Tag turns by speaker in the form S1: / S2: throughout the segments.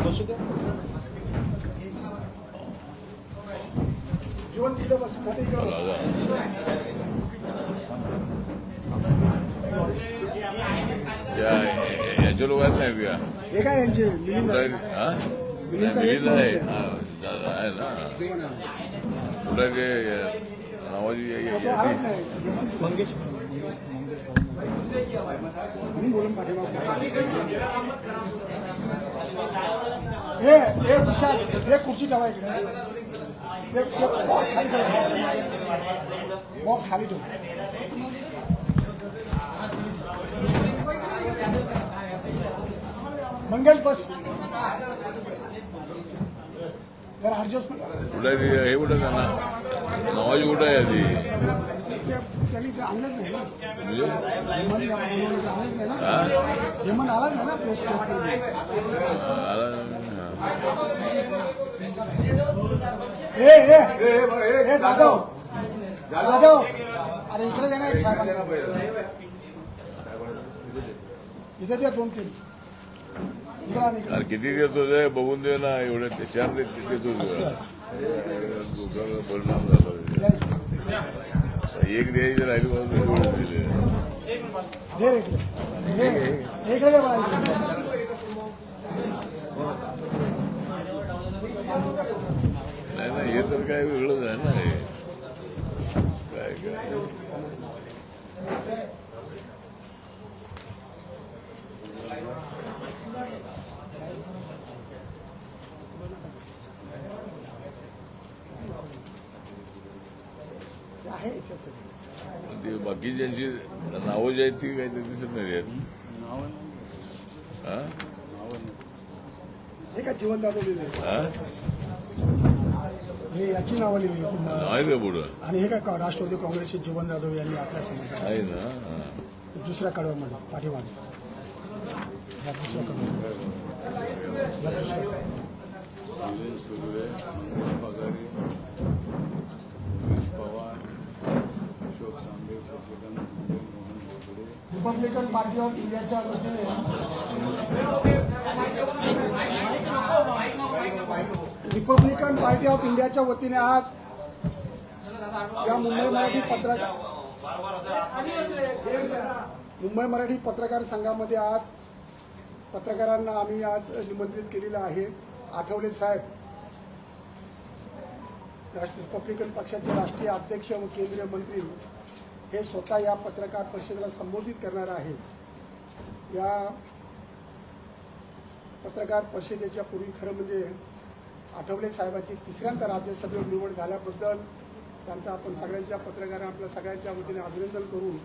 S1: बसू द्या. जीवन तिकडे बस इकडे बस.
S2: याच्या लोकांना नाही का
S1: हे काय यांचे मिलिंद आहे
S2: ना कुठे ते नावाची
S1: मंगेश आणि बोलून पाठीमाग हे विशाल हे खुर्ची ठेवा इकडे बॉक्स खाली ठेवा बॉक्स खाली ठेव. मंगेश बस जरा ऍडजस्टमेंट
S2: कुठे हे कुठं त्यांना नावाची कुठं आहे आधी
S1: त्यांनी ते आणलंच नाही ना
S2: म्हणजे
S1: आणलंच नाही ना हेमंत आलाच नाही ना प्रेस हे जाधव जाधव अरे इकडे देणार साहेब इथे द्या 2-3
S2: अरे किती देतो ते बघून दे ना एवढे चार दे तिथे परिणाम झाला एक द्यायची राहिली बाजू दिले नाही ना हे तर काय वेगळंच आहे ना हे काय काय ते बाकीच्यांची नावं जी आहेत ती काही दिसत नाही आहेत.
S1: हे का जीवन जाधव लिहिले हे याची नावं लिहिली
S2: आहे रे पुढं
S1: आणि हे काय राष्ट्रवादी काँग्रेसचे जीवन जाधव यांनी आपल्या समाजात
S2: आहे ना
S1: दुसऱ्या कडव्यामध्ये पाठीमागे या दुसऱ्या रिपब्लिकन पार्टी ऑफ इंडियाच्या वतीने रिपब्लिकन पार्टी ऑफ इंडियाच्या वतीने आज या मुंबई मराठी पत्रकार संघामध्ये आज पत्रकारांना आम्ही आज निमंत्रित केलेलं आहे. आठवले साहेब रिपब्लिकन पक्षाचे राष्ट्रीय अध्यक्ष व केंद्रीय मंत्री हे स्वतः या पत्रकार परिषदेला संबोधित करणार आहे. या पत्रकार परिषदेच्या पूर्वी खरं म्हणजे आठवले साहेबांची तिसऱ्यांदा राज्यसभेवर निवड झाल्याबद्दल त्यांचं आपण सगळ्यांच्या पत्रकार आपल्या सगळ्यांच्या वतीने अभिनंदन करून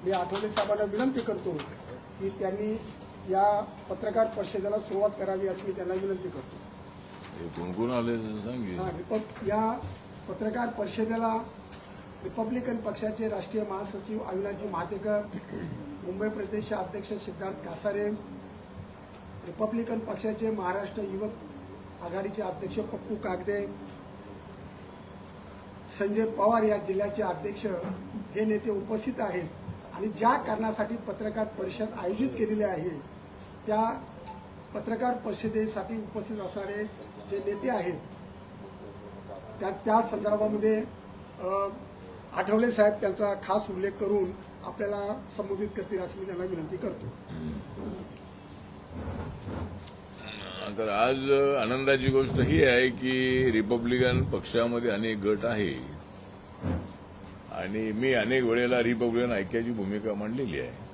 S1: मी आठवले साहेबांना विनंती करतो की त्यांनी या पत्रकार परिषदेला सुरुवात करावी अशी मी त्यांना विनंती करतो.
S2: कोण कोण आले सांग.
S1: या पत्रकार परिषदेला रिपब्लिकन पक्षाचे राष्ट्रीय महासचिव अविनाशजी महातेकर, मुंबई प्रदेश अध्यक्ष सिद्धार्थ कासारे, रिपब्लिकन पक्षाचे महाराष्ट्र युवक आघाडीचे अध्यक्ष पप्पू कागदे, संजय पवार या जिल्ह्याचे अध्यक्ष हे नेते उपस्थित आहेत. आणि ज्या कारणासाठी पत्रकार परिषद आयोजित केलेली आहे त्या पत्रकार परिषदेसाठी उपस्थित असणारे जे नेते आहेत त्या संदर्भामध्ये आठवले साहेब त्यांचा खास उल्लेख करून आपल्याला संबोधित करतील असं मी त्यांना विनंती करतो.
S2: तर आज आनंदाची गोष्ट ही आहे की रिपब्लिकन पक्षामध्ये अनेक गट आहेत आणि मी अनेक वेळेला रिपब्लिकन ऐक्याची भूमिका मांडलेली आहे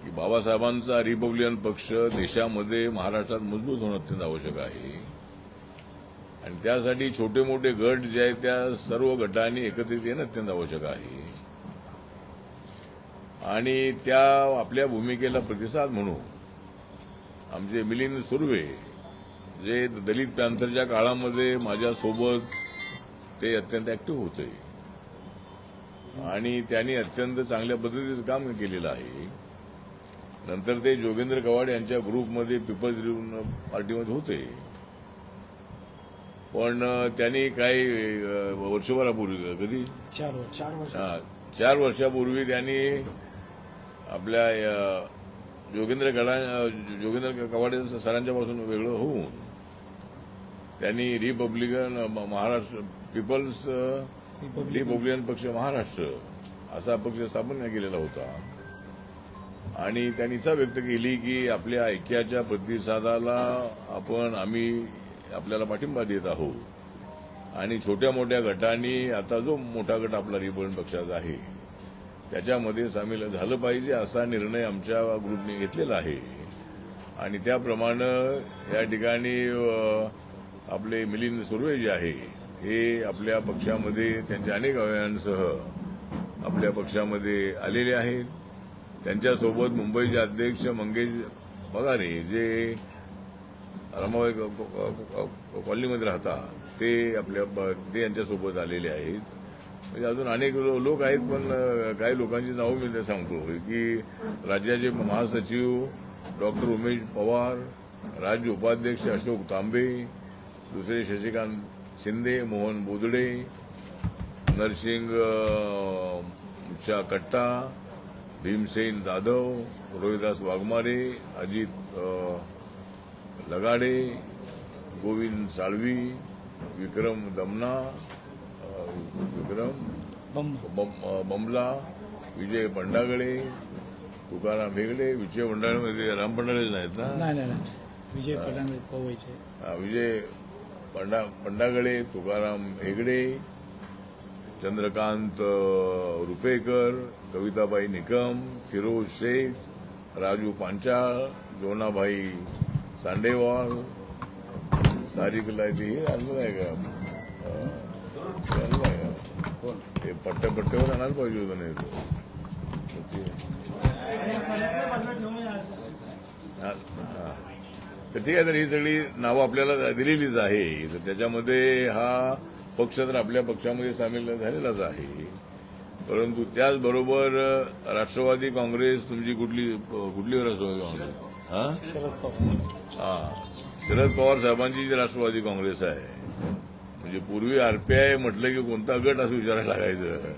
S2: की बाबासाहेबांचा रिपब्लिकन पक्ष देशामध्ये महाराष्ट्रात मजबूत होणं अत्यंत आवश्यक आहे आणि त्यासाठी छोटे मोठे गट जे आहेत त्या सर्व गटांनी एकत्रित येणं अत्यंत आवश्यक आहे आणि त्या आपल्या भूमिकेला प्रतिसाद म्हणून आमचे मिलिंद सुर्वे जे दलित पॅंथरच्या काळामध्ये माझ्यासोबत ते अत्यंत ऍक्टिव्ह होते आणि त्यांनी अत्यंत चांगल्या पद्धतीचं काम केलेलं आहे. नंतर ते जोगेंद्र कवाड यांच्या ग्रुपमध्ये पीपल्स पार्टीमध्ये होते पण त्यांनी काही वर्षभरापूर्वी कधी
S1: 4 वर्ष
S2: 4 वर्षापूर्वी त्यांनी आपल्या जोगेंद्र कवाडे सरांच्यापासून वेगळं होऊन त्यांनी रिपब्लिकन महाराष्ट्र पीपल्स रिपब्लिकन पक्ष महाराष्ट्र असा पक्ष स्थापन केलेला होता आणि त्यांनी इच्छा व्यक्त केली की आपल्या ऐक्याच्या प्रतिसादाला आम्ही आपल्याला पाठिंबा देत आहोत आणि छोट्या मोठ्या गटांनी आता जो मोठा गट आपला रिपब्लिकन पक्षाचा आहे त्याच्यामध्ये सामील झालं पाहिजे असा निर्णय आमच्या ग्रुपने घेतलेला आहे आणि त्याप्रमाणे या ठिकाणी आपले मिलिंद सुर्वे जे आहे हे आपल्या पक्षामध्ये त्यांच्या अनेक अवयवांसह आपल्या पक्षामध्ये आलेले आहेत. त्यांच्यासोबत मुंबईचे अध्यक्ष मंगेश पगारे जे रमाबाई कॉलनीमध्ये राहतात ते यांच्यासोबत आलेले आहेत. म्हणजे अजून अनेक लोक आहेत पण काही लोकांची नावं मी ते सांगतो की राज्याचे महासचिव डॉक्टर उमेश पवार, राज्य उपाध्यक्ष अशोक तांबे, दुसरे शशिकांत शिंदे, मोहन बोदडे, नरसिंग शाह कट्टा, भीमसेन जाधव, रोहिदास वाघमारे, अजित लगाडे, गोविंद साळवी, विक्रम दमना, बमला, विजय पंडागळे, तुकाराम हेगडे. विजय पंडागळे राम पंडागळे नाहीत ना?
S3: नाही विजय पंडागळे पवईचे.
S2: विजय पंडागळे, तुकाराम हेगडे, चंद्रकांत रुपेकर, कविताबाई निकम, फिरोज शेख, राजू पांचाळ, जोनाभाई सांडेवाल, सारिक लायती आणलं नाही का? ते पट्ट्यावर आणायला पाहिजे होतं नाही तर ठीक आहे. तर ही सगळी नावं आपल्याला दिलेलीच आहे. तर त्याच्यामध्ये हा पक्ष तर आपल्या पक्षामध्ये सामील झालेलाच आहे. परंतु त्याचबरोबर राष्ट्रवादी काँग्रेस तुमची कुठली राष्ट्रवादी काँग्रेस?
S3: शरद पवार.
S2: शरद पवार साहेबांची जी राष्ट्रवादी काँग्रेस आहे म्हणजे पूर्वी आरपीआय म्हटलं की कोणता गट असं विचारायला लागायचं.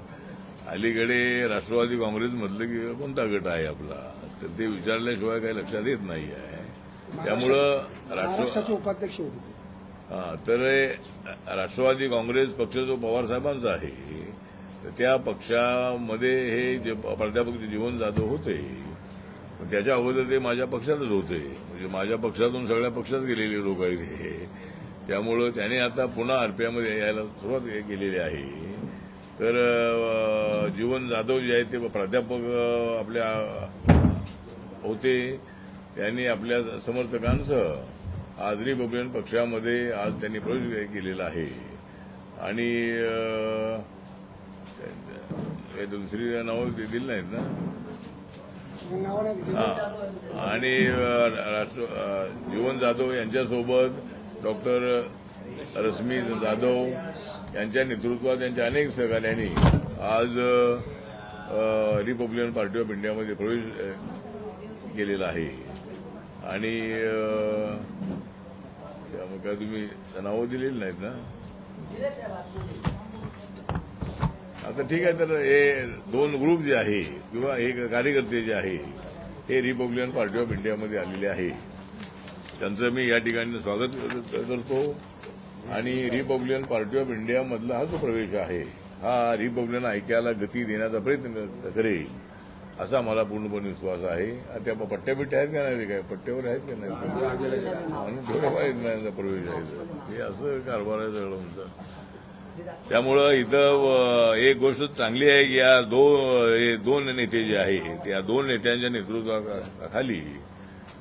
S2: अलीकडे राष्ट्रवादी काँग्रेस म्हटलं की कोणता गट आहे आपला तर ते विचारल्याशिवाय काही लक्षात येत नाही आहे. त्यामुळं
S1: महाराष्ट्राचे उपाध्यक्ष होते
S2: तर राष्ट्रवादी काँग्रेस पक्ष जो पवार साहेबांचा आहे तर त्या पक्षामध्ये हे जे प्राध्यापक जीवन जाधव होते त्याच्या अगोदर ते माझ्या पक्षातच होते. म्हणजे माझ्या पक्षातून सगळ्या पक्षात गेलेले लोक आहेत हे. त्यामुळं त्याने आता पुन्हा आरपीआयमध्ये यायला सुरुवात केलेली आहे. तर जीवन जाधव जे आहेत ते प्राध्यापक आपल्या होते. त्यांनी आपल्या समर्थकांसह आज रिपब्लिकन पक्षामध्ये आज त्यांनी प्रवेश केलेला आहे आणि दुसरी नावं दिली नाहीत ना? आणि जीवन जाधव यांच्यासोबत डॉक्टर रश्मी जाधव यांच्या नेतृत्वात त्यांच्या अनेक सहकार्यांनी आज रिपब्लिकन पार्टी ऑफ इंडियामध्ये प्रवेश केलेला आहे आणि काय तुम्ही नावं दिलेली नाहीत ना? आता ठीक आहे. तर हे दोन ग्रुप जे आहे किंवा हे कार्यकर्ते जे आहे हे रिपब्लिकन पार्टी ऑफ इंडियामध्ये आलेले आहे. त्यांचं मी या ठिकाणी स्वागत करतो आणि रिपब्लिकन पार्टी ऑफ इंडियामधला हा जो प्रवेश आहे हा रिपब्लिकन ऐक्याला गती देण्याचा प्रयत्न करेल असा मला पूर्णपणे विश्वास आहे. त्या पट्ट्या आहेत का नाही? काय पट्ट्यावर आहेत का नाही? थोडं माहीत नाही प्रवेश आहे हे असं कारभार आहे सगळं तुमचं. त्यामुळं इथं एक गोष्ट चांगली आहे की या दोन नेते जे आहेत या दोन नेत्यांच्या नेतृत्वाखाली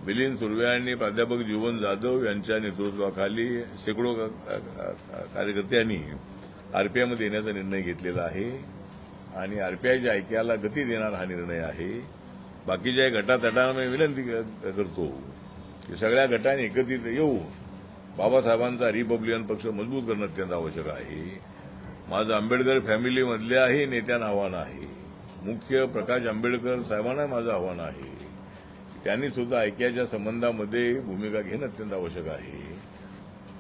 S2: मिलिंद सुर्वे आणि प्राध्यापक जीवन जाधव यांच्या नेतृत्वाखाली शेकडो कार्यकर्त्यांनी आरपीआयमध्ये येण्याचा निर्णय घेतलेला आहे आणि आरपीआयच्या ऐक्याला गती देणारा हा निर्णय आहे. बाकीच्या गटातटांना मी विनंती करतो की सगळ्या गटांनी एकत्रित येऊन बाबासाहेबांचा रिपब्लिकन पक्ष मजबूत करणं अत्यंत आवश्यक आहे. माझं आंबेडकर फॅमिलीमधल्याही नेत्यांना आव्हान आहे. मुख्य प्रकाश आंबेडकर साहेबांना माझं आव्हान आहे. त्यांनी सुद्धा ऐक्याच्या संबंधामध्ये भूमिका घेणं अत्यंत आवश्यक आहे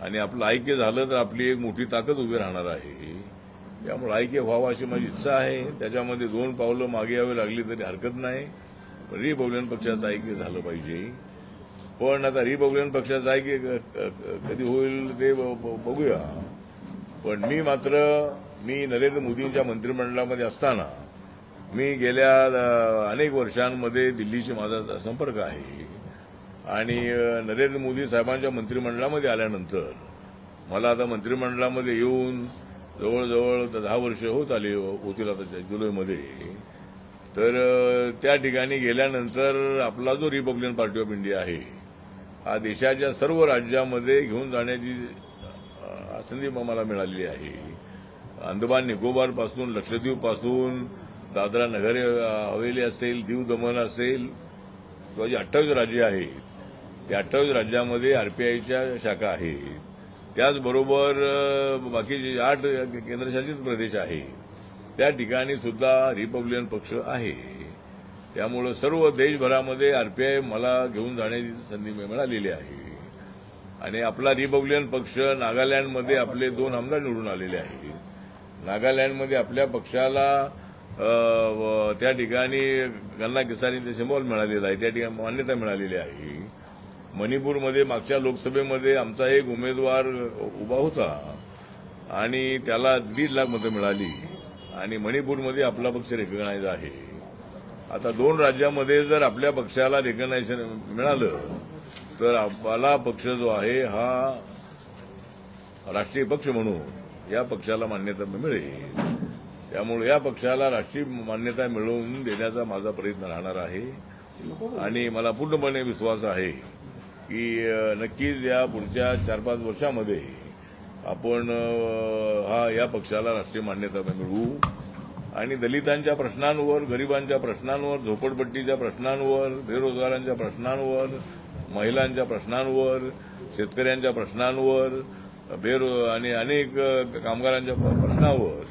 S2: आणि आपलं ऐक्य झालं तर आपली एक मोठी ताकद उभी राहणार आहे. त्यामुळे ऐक्य व्हावं अशी माझी इच्छा आहे. त्याच्यामध्ये 2 पावलं मागे यावी लागली तरी हरकत नाही. रिपब्लिकन पक्षाचं ऐक्य झालं पाहिजे. पण आता रिपब्लिकन पक्षाचं ऐक्य कधी होईल ते बघूया. पण मी नरेंद्र मोदींच्या मंत्रिमंडळामध्ये असताना मी गेल्या अनेक वर्षांमध्ये दिल्लीशी माझा संपर्क आहे आणि नरेंद्र मोदी साहेबांच्या मंत्रिमंडळामध्ये आल्यानंतर मला आता मंत्रिमंडळामध्ये येऊन जवळजवळ 10 वर्ष होतील आता जुलैमध्ये. तर त्या ठिकाणी गेल्यानंतर आपला जो रिपब्लिकन पार्टी ऑफ इंडिया आहे हा देशाच्या सर्व राज्यामध्ये घेऊन जाण्याची संधी मला मिळालेली आहे. अंदमान निकोबार पासून लक्षद्वीप पासून दादरा नगर हवेली असेल, दीव दमन असेल किंवा जी 28 राज्य आहेत त्या 28 राज्यामध्ये आरपीआयच्या शाखा आहेत. त्याचबरोबर बाकी 8 केंद्रशासित प्रदेश आहेत त्या ठिकाणी सुद्धा रिपब्लिकन पक्ष आहे. त्यामुळं सर्व देशभरामध्ये आरपीआय मला घेऊन जाण्याची संधी मिळालेली आहे. आणि आपला रिपब्लिकन पक्ष नागालँडमध्ये आपले 2 आमदार निवडून आलेले आहेत. नागालँडमध्ये आपल्या पक्षाला त्या ठिकाणी गन्ना किसानीचे सिम्बॉल मिळालेला आहे, त्या ठिकाणी मान्यता मिळालेली आहे. मणिपूरमध्ये मागच्या लोकसभेमध्ये आमचा एक उमेदवार उभा होता आणि त्याला 1.5 लाख मतं मिळाली आणि मणिपूरमध्ये आपला पक्ष रेकग्नाइज आहे. आता 2 राज्यामध्ये जर आपल्या पक्षाला रेकग्नायझेशन मिळालं तर आपला पक्ष जो आहे हा राष्ट्रीय पक्ष म्हणून या पक्षाला मान्यता मिळेल. त्यामुळे या पक्षाला राष्ट्रीय मान्यता मिळवून देण्याचा माझा प्रयत्न राहणार आहे आणि मला पूर्णपणे विश्वास आहे की नक्कीच या पुढच्या 4-5 वर्षामध्ये आपण या पक्षाला राष्ट्रीय मान्यता मिळवू आणि दलितांच्या प्रश्नांवर, गरिबांच्या प्रश्नांवर, झोपडपट्टीच्या प्रश्नांवर, बेरोजगारांच्या प्रश्नांवर, महिलांच्या प्रश्नांवर, शेतकऱ्यांच्या प्रश्नांवर, आणि अनेक कामगारांच्या प्रश्नावर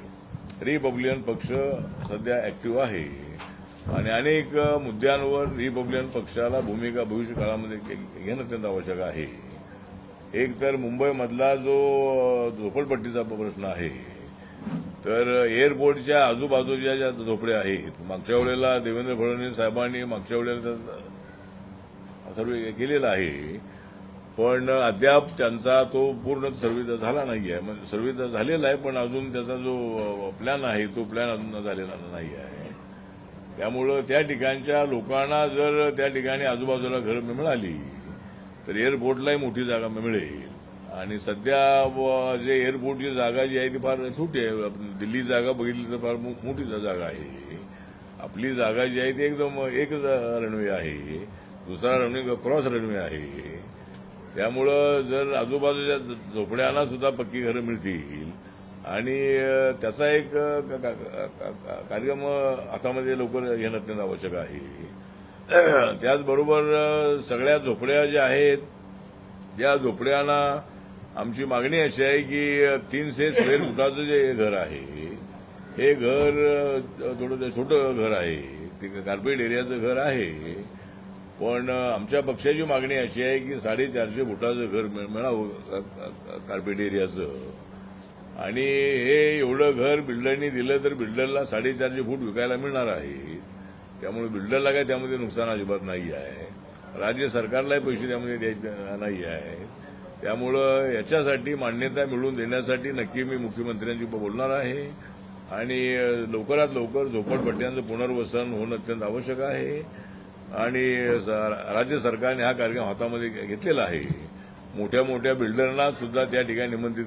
S2: रिपब्लिकन पक्ष सध्या ऍक्टिव्ह आहे आणि अनेक मुद्द्यांवर रिपब्लिकन पक्षाला भूमिका भविष्य काळामध्ये घेणं अत्यंत आवश्यक आहे. एक तर मुंबईमधला जो झोपडपट्टीचा प्रश्न आहे, तर एअरपोर्टच्या आजूबाजूच्या ज्या झोपड्या आहेत, मागच्या वेळेला देवेंद्र फडणवीस साहेबांनी मागच्या वेळेला सर्वे केलेला आहे, पण अद्याप त्यांचा तो पूर्ण सर्वे झाला नाहीये. सर्वे झालेला आहे पण अजून त्याचा जो प्लॅन आहे तो प्लॅन अजून झालेला नाही आहे. त्यामुळं त्या ठिकाणच्या लोकांना जर त्या ठिकाणी आजूबाजूला घर मिळाली तर एअरपोर्टलाही मोठी जागा मिळेल. आणि सध्या जे एअरपोर्टची जागा जी आहे ती फार छोटी आहे. दिल्ली जागा बघितली तर फार मोठी जागा आहे. आपली जागा जी आहे ती एकदम एक रनवे आहे, दुसरा रनवे क्रॉस रनवे आहे. त्यामुळं जर आजूबाजूच्या झोपड्यांना सुद्धा पक्की घरं मिळतील आणि त्याचा एक कार्यक्रम हातामध्ये लवकर घेणं अत्यंत आवश्यक आहे. त्याचबरोबर सगळ्या झोपड्या ज्या आहेत या झोपड्यांना आमची मागणी अशी आहे की 300 स्क्वेअर फुटाचं जे घर आहे हे घर थोडं छोटं घर आहे, ते कार्पेट एरियाचं घर आहे. पण आमच्या पक्षाची मागणी अशी आहे की 450 फुटाचं घर मिळावं कार्पेट एरियाचं. आणि हे एवढं घर बिल्डरनी दिलं तर बिल्डरला 450 फूट विकायला मिळणार आहे. त्यामुळे बिल्डरला काय त्यामध्ये नुकसान अजिबात नाही आहे, राज्य सरकारलाही पैसे त्यामध्ये द्यायचे नाही आहे. त्यामुळं याच्यासाठी मान्यता मिळवून देण्यासाठी नक्की मी मुख्यमंत्र्यांशी बोलणार आहे आणि लवकरात लवकर झोपडपट्ट्यांचं पुनर्वसन होणं अत्यंत आवश्यक आहे. आणि राज्य सरकारने हा कार्यक्रम हातामध्ये घेतलेला आहे. मोठ्या मोठ्या बिल्डरना सुद्धा त्या ठिकाणी निमंत्रित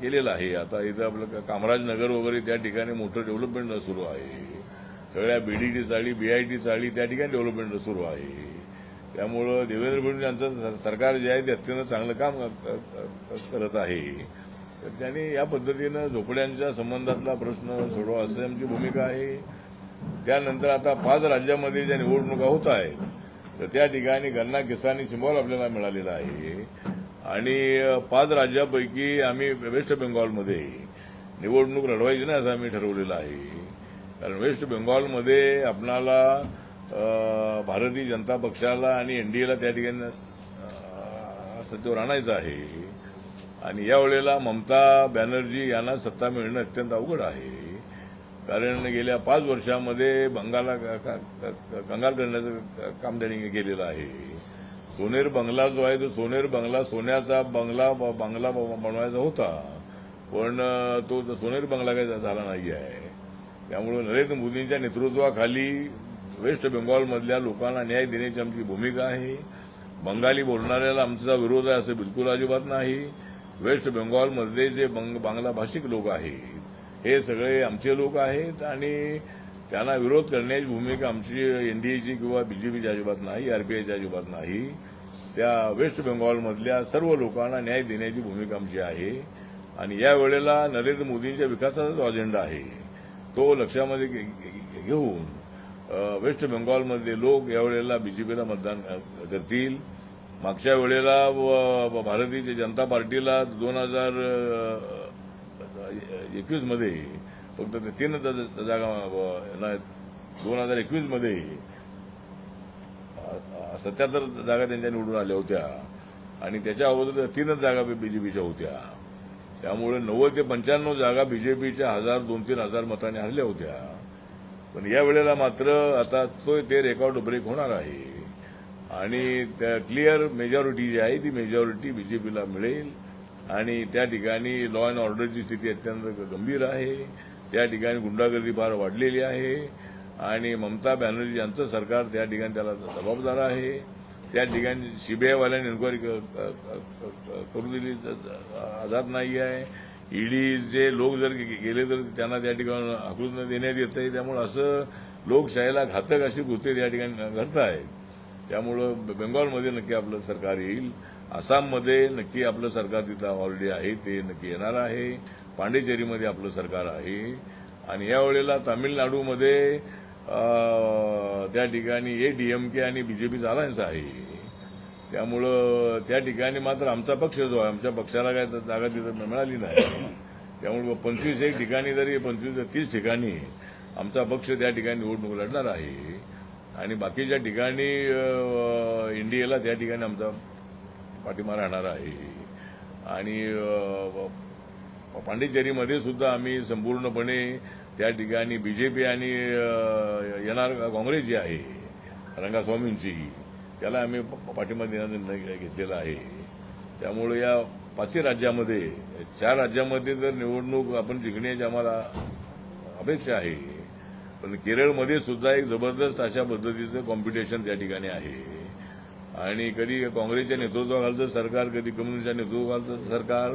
S2: केलेलं आहे. आता इथं आपलं कामराज नगर वगैरे त्या ठिकाणी मोठं डेव्हलपमेंट सुरू आहे. सगळ्या बीडीटी चाळी, बीआयटी चाळी त्या ठिकाणी डेव्हलपमेंट सुरू आहे. त्यामुळं देवेंद्र फडणवीस यांचं सरकार जे आहे ते अत्यंत चांगलं काम करत आहे. तर त्यांनी या पद्धतीनं झोपड्यांच्या संबंधातला प्रश्न सोडवा असं आमची भूमिका आहे. त्यानंतर आता 5 राज्यामध्ये ज्या निवडणुका होत आहेत तर त्या ठिकाणी गन्ना किसानी सिम्बॉल आपल्याला मिळालेला आहे आणि 5 राज्यापैकी आम्ही वेस्ट बेंगॉलमध्ये निवडणूक लढवायची नाही असं आम्ही ठरवलेलं आहे. कारण वेस्ट बेंगॉलमध्ये आपणाला भारतीय जनता पक्षाला आणि एनडीएला त्या ठिकाणी सत्तेवर आणायचं आहे आणि यावेळेला ममता बॅनर्जी यांना सत्ता मिळणं अत्यंत अवघड आहे. कारण गेल्या 5 वर्षामध्ये बंगाला कंगाल करण्याचं काम त्यांनी केलेलं आहे. सोनेर बंगला जो आहे तो सोनेर बंगला सोन्याचा बंगला बनवायचा होता, पण तो सोनेर बंगला काही झाला नाही आहे. त्यामुळे नरेंद्र मोदींच्या नेतृत्वाखाली वेस्ट बेंगॉलमधल्या लोकांना न्याय देण्याची आमची भूमिका आहे. बंगाली बोलणाऱ्याला आमचा विरोध आहे असं बिलकुल अजिबात नाही. वेस्ट बेंगॉलमधले जे बांगला भाषिक लोक आहेत हे सगळे आमचे लोक आहेत आणि त्यांना विरोध करण्याची भूमिका आमची एनडीएची किंवा बीजेपीची अजिबात नाही, आरपीआयची अजिबात नाही. त्या वेस्ट बेंगॉलमधल्या सर्व लोकांना न्याय देण्याची भूमिका आमची आहे आणि यावेळेला नरेंद्र मोदींच्या विकासाचा जो अजेंडा आहे तो लक्षामध्ये घेऊन वेस्ट बेंगॉलमधले लोक यावेळेला बीजेपीला मतदान करतील. मागच्या वेळेला भारतीय जनता पार्टीला 2021 मध्ये फक्त 3 जागा, 2021 मध्ये 77 जागा त्यांच्या निवडून आल्या होत्या आणि त्याच्या अगोदर 3 जागा बीजेपीच्या होत्या. त्यामुळे 90 ते 95 जागा बीजेपीच्या 2,000-3,000 मतांनी हरल्या होत्या. पण या वेळेला मात्र आता ते रेकॉर्ड ब्रेक होणार आहे आणि क्लिअर मेजॉरिटी जी आहे ती मेजॉरिटी बीजेपीला मिळेल आणि त्या ठिकाणी लॉ अँड ऑर्डरची स्थिती अत्यंत गंभीर आहे. त्या ठिकाणी गुंडागर्दी फार वाढलेली आहे आणि ममता बॅनर्जी यांचं सरकार त्या ठिकाणी त्याला जबाबदार आहे. त्या ठिकाणी सीबीआयवाल्यांनी इन्क्वायरी करू दिली आधार नाही आहे. ईडीचे लोक जर गेले तर त्यांना त्या ठिकाणी हाकलून देण्यात येत आहे. त्यामुळे असं लोकशाहीला घातक अशी कृत्ये त्या ठिकाणी घडत आहेत. त्यामुळं बेंगॉलमध्ये नक्की आपलं सरकार येईल, आसाममध्ये नक्की आपलं सरकार तिथं ऑलरेडी आहे ते नक्की येणार आहे, पांडिचेरीमध्ये आपलं सरकार आहे आणि यावेळेला तामिळनाडूमध्ये त्या ठिकाणी एडीएमके आणि बीजेपीचा अलायन्स आहे. त्यामुळं त्या ठिकाणी मात्र आमचा पक्ष जो आहे आमच्या पक्षाला काय जागा तिथं मिळाली नाही. त्यामुळे 25 ठिकाणी जरी 25-30 ठिकाणी आमचा पक्ष त्या ठिकाणी निवडणूक लढणार आहे आणि बाकीच्या ठिकाणी इंडियाला त्या ठिकाणी आमचा पाठिंबा राहणार आहे आणि पांडिचेरीमध्ये सुद्धा आम्ही संपूर्णपणे त्या ठिकाणी बीजेपी आणि येणार काँग्रेस जी आहे रंगास्वामींची त्याला आम्ही पाठिंबा देण्याचा निर्णय घेतलेला आहे. त्यामुळे या 5 राज्यामध्ये 4 राज्यामध्ये जर निवडणूक आपण जिंकण्याची आम्हाला अपेक्षा आहे, पण केरळमध्ये सुद्धा एक जबरदस्त अशा पद्धतीचं कॉम्पिटिशन त्या ठिकाणी आहे आणि कधी काँग्रेसच्या नेतृत्वाखालचं सरकार कधी कम्युनिस्टच्या नेतृत्वाखालचं सरकार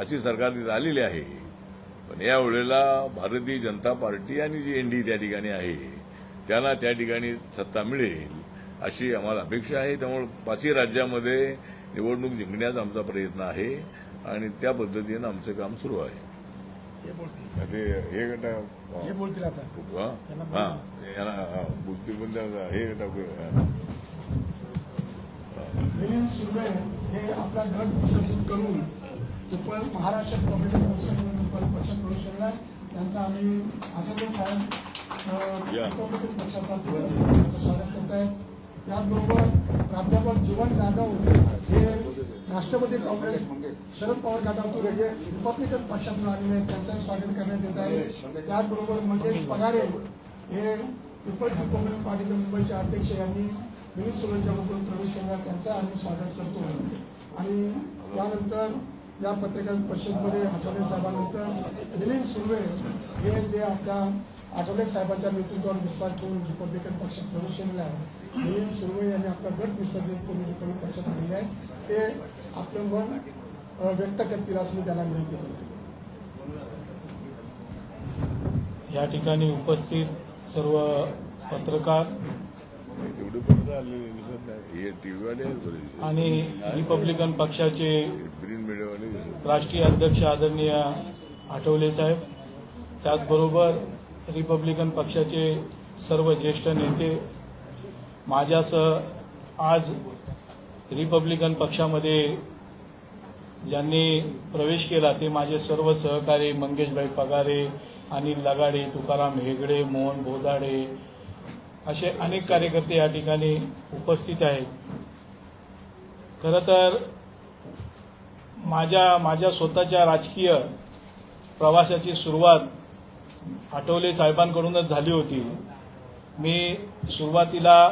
S2: अशी सरकार तिथे आलेली आहे. पण यावेळेला भारतीय जनता पार्टी आणि जी एनडीए त्या ठिकाणी आहे त्यांना त्या ठिकाणी सत्ता मिळेल अशी आम्हाला अपेक्षा आहे. त्यामुळे 5 राज्यामध्ये निवडणूक जिंकण्याचा आमचा प्रयत्न आहे आणि त्या पद्धतीनं आमचं काम सुरू आहे. ते हे गटा
S1: हे बोलतील आता
S2: बोलतील पण हे गटा
S1: मिलिंद सुर्वे हे आपला गट विसर्जित करून महाराष्ट्र रिपब्लिकन पक्ष प्रवेश करणार. त्यांचा आम्ही आठवले साहेब रिपब्लिकन पक्षाचा स्वागत करत आहेत. त्याचबरोबर प्राध्यापक जीवन जाधव हे राष्ट्रवादी काँग्रेस शरद पवार गटातून रिपब्लिकन पक्षातून आलेले आहेत, त्यांचं स्वागत करण्यात येत आहे. त्याचबरोबर मंगेश पगारे हे पीपल्स रिपब्लिकन पार्टीचे मुंबईचे अध्यक्ष यांनी मिलिंद सुर्वेच्या बरोबर प्रवेश करणार, त्यांचं आम्ही स्वागत करतो. आणि त्यानंतर या पत्रकार परिषदेमध्ये आठवले साहेबांनंतर मिलिंद सुर्वे हे जे आपल्या आठवले साहेबांच्या नेतृत्वावर विश्वास ठेवून रिपब्लिकन पक्षात प्रवेश केलेला आहे. मिलिंद सुर्वे यांनी आपला गट विसर्जित करून रिपब्लिकन पक्षात आलेले आहे. ते आपलं मन व्यक्त करतील असं मी त्याला विनंती करतो.
S3: या ठिकाणी उपस्थित सर्व पत्रकार आणि रिपब्लिकन पक्षाचे राष्ट्रीय अध्यक्ष आदरणीय आठवले साहेब, त्याचबरोबर रिपब्लिकन पक्षाचे सर्व ज्येष्ठ नेते, माझ्यासह आज रिपब्लिकन पक्षामध्ये ज्यांनी प्रवेश केला ते माझे सर्व सहकारी मंगेशभाई पगारे, अनिल लगाडे, तुकाराम हेगडे, मोहन बोदाडे असे अनेक कार्यकर्ते या ठिकाणी उपस्थित आहेत. खरं तर माझ्या स्वतःच्या राजकीय प्रवासाची सुरुवात आठवले साहेबांकडूनच झाली होती. मी सुरुवातीला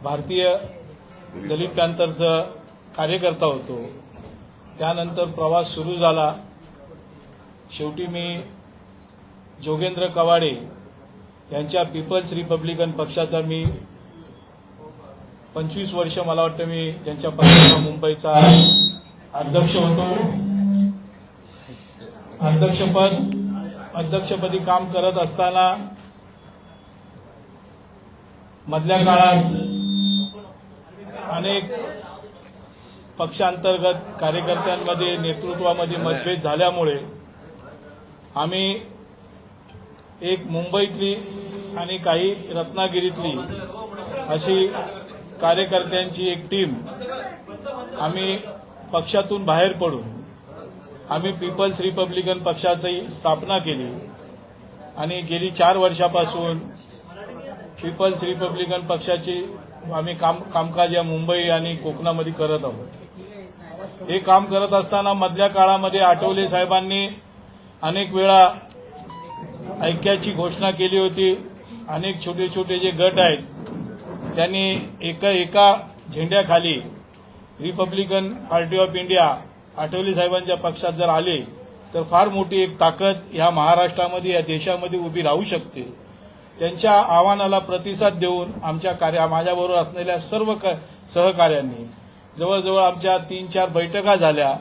S3: भारतीय दलित पॅंथरचं कार्यकर्ता होतो. त्यानंतर प्रवास सुरू झाला. शेवटी मी जोगेंद्र कवाडे यांच्या पीपल्स रिपब्लिकन पक्षाचा मी 25 वर्ष मला वाटतं मी त्यांच्या पक्षाचा मुंबईचा अध्यक्ष होतो. अध्यक्षपदी काम करत असताना मधल्या काळात अनेक पक्षांतर्गत कार्यकर्त्यांमध्ये नेतृत्वामध्ये मतभेद झाल्यामुळे आम्ही एक मुंबईतली आणि काही रत्नागिरीतली अशी कार्यकर्त्यांची एक टीम आम्ही पक्षातून बाहेर पडून आम्ही पीपल्स रिपब्लिकन पक्षाची स्थापना केली आणि गेली 4 वर्षापासून पीपल्स रिपब्लिकन पक्षाची आम्ही कामकाज या मुंबई आणि कोकणामध्ये करत आहोत. हे काम करत असताना मधल्या काळामध्ये आठवले साहेबांनी अनेक वेळा ऐक्याची घोषणा केली होती. अनेक छोटे छोटे जे गट आहेत त्यांनी एका झेंड्याखाली Republican Party of India Athawale साहेबांच्या पक्षात जर आले तर फार मोठी एक ताकद या महाराष्ट्रामध्ये या देशामध्ये उभी राहू शकते. त्यांच्या आव्हानाला प्रतिसाद देऊन माझ्याबरोबर असलेल्या सर्व सहकाऱ्यांनी जवळजवळ आमच्या 3-4 बैठका झाल्या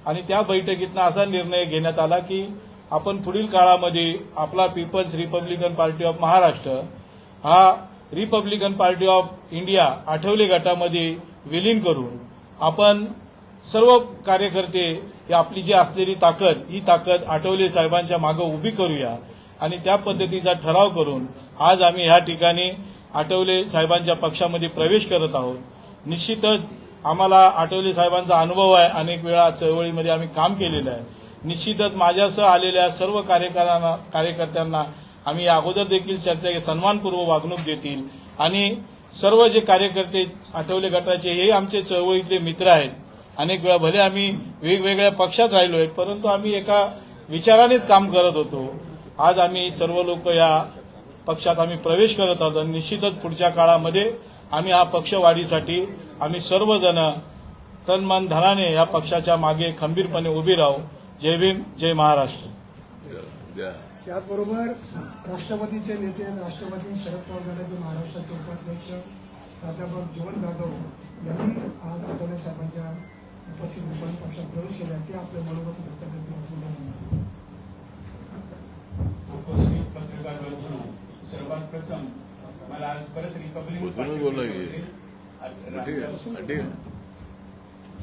S3: आणि त्या बैठकीतनं असा निर्णय घेण्यात आला की आपण पुढील काळामध्ये आपला People's Republican Party of Maharashtra हा Republican Party of India Athawale गटामध्ये विलीन करून आपण सर्व कार्यकर्ते ही आपली जी असलेली ताकद ही ताकद आठवले साहेबांच्या मागे उभी करूया आणि त्या पद्धतीचा ठराव करून आज आम्ही ह्या ठिकाणी आठवले साहेबांच्या पक्षामध्ये प्रवेश करत आहोत. निश्चितच आम्हाला आठवले साहेबांचा अनुभव आहे. अनेक वेळा चळवळीमध्ये आम्ही काम केलेलं आहे. निश्चितच माझ्यासह आलेल्या सर्व कार्यकर्त्यांना आम्ही अगोदर देखील चर्चा की सन्मानपूर्वक वागणूक देतील आणि सर्व जे कार्यकर्ते आठवले गटाचे हे आमचे चळवळीतले मित्र आहेत. अनेक वेळा भले आम्ही वेगवेगळ्या पक्षात राहिलो आहेत परंतु आम्ही एका विचारानेच काम करत होतो. आज आम्ही सर्व लोक या पक्षात आम्ही प्रवेश करत आहोत आणि निश्चितच पुढच्या काळामध्ये आम्ही हा पक्ष वाढीसाठी आम्ही सर्वजण तन मन धनाने या पक्षाच्या मागे खंबीरपणे उभी राहू. जय भीम, जय महाराष्ट्र.
S1: त्याचबरोबर राष्ट्रवादीचे नेते राष्ट्रवादी शरद पवार गटाचे महाराष्ट्राचे उपाध्यक्ष प्राध्यापक जीवन जाधव यांनी आज आठवले साहेबांच्या उपस्थित पक्षात प्रवेश केला. ते आपल्या मनोगत व्यक्त करतील असं मला वाटतं.
S4: उपस्थित पत्रकार बंधू, सर्वात प्रथम मला आज परत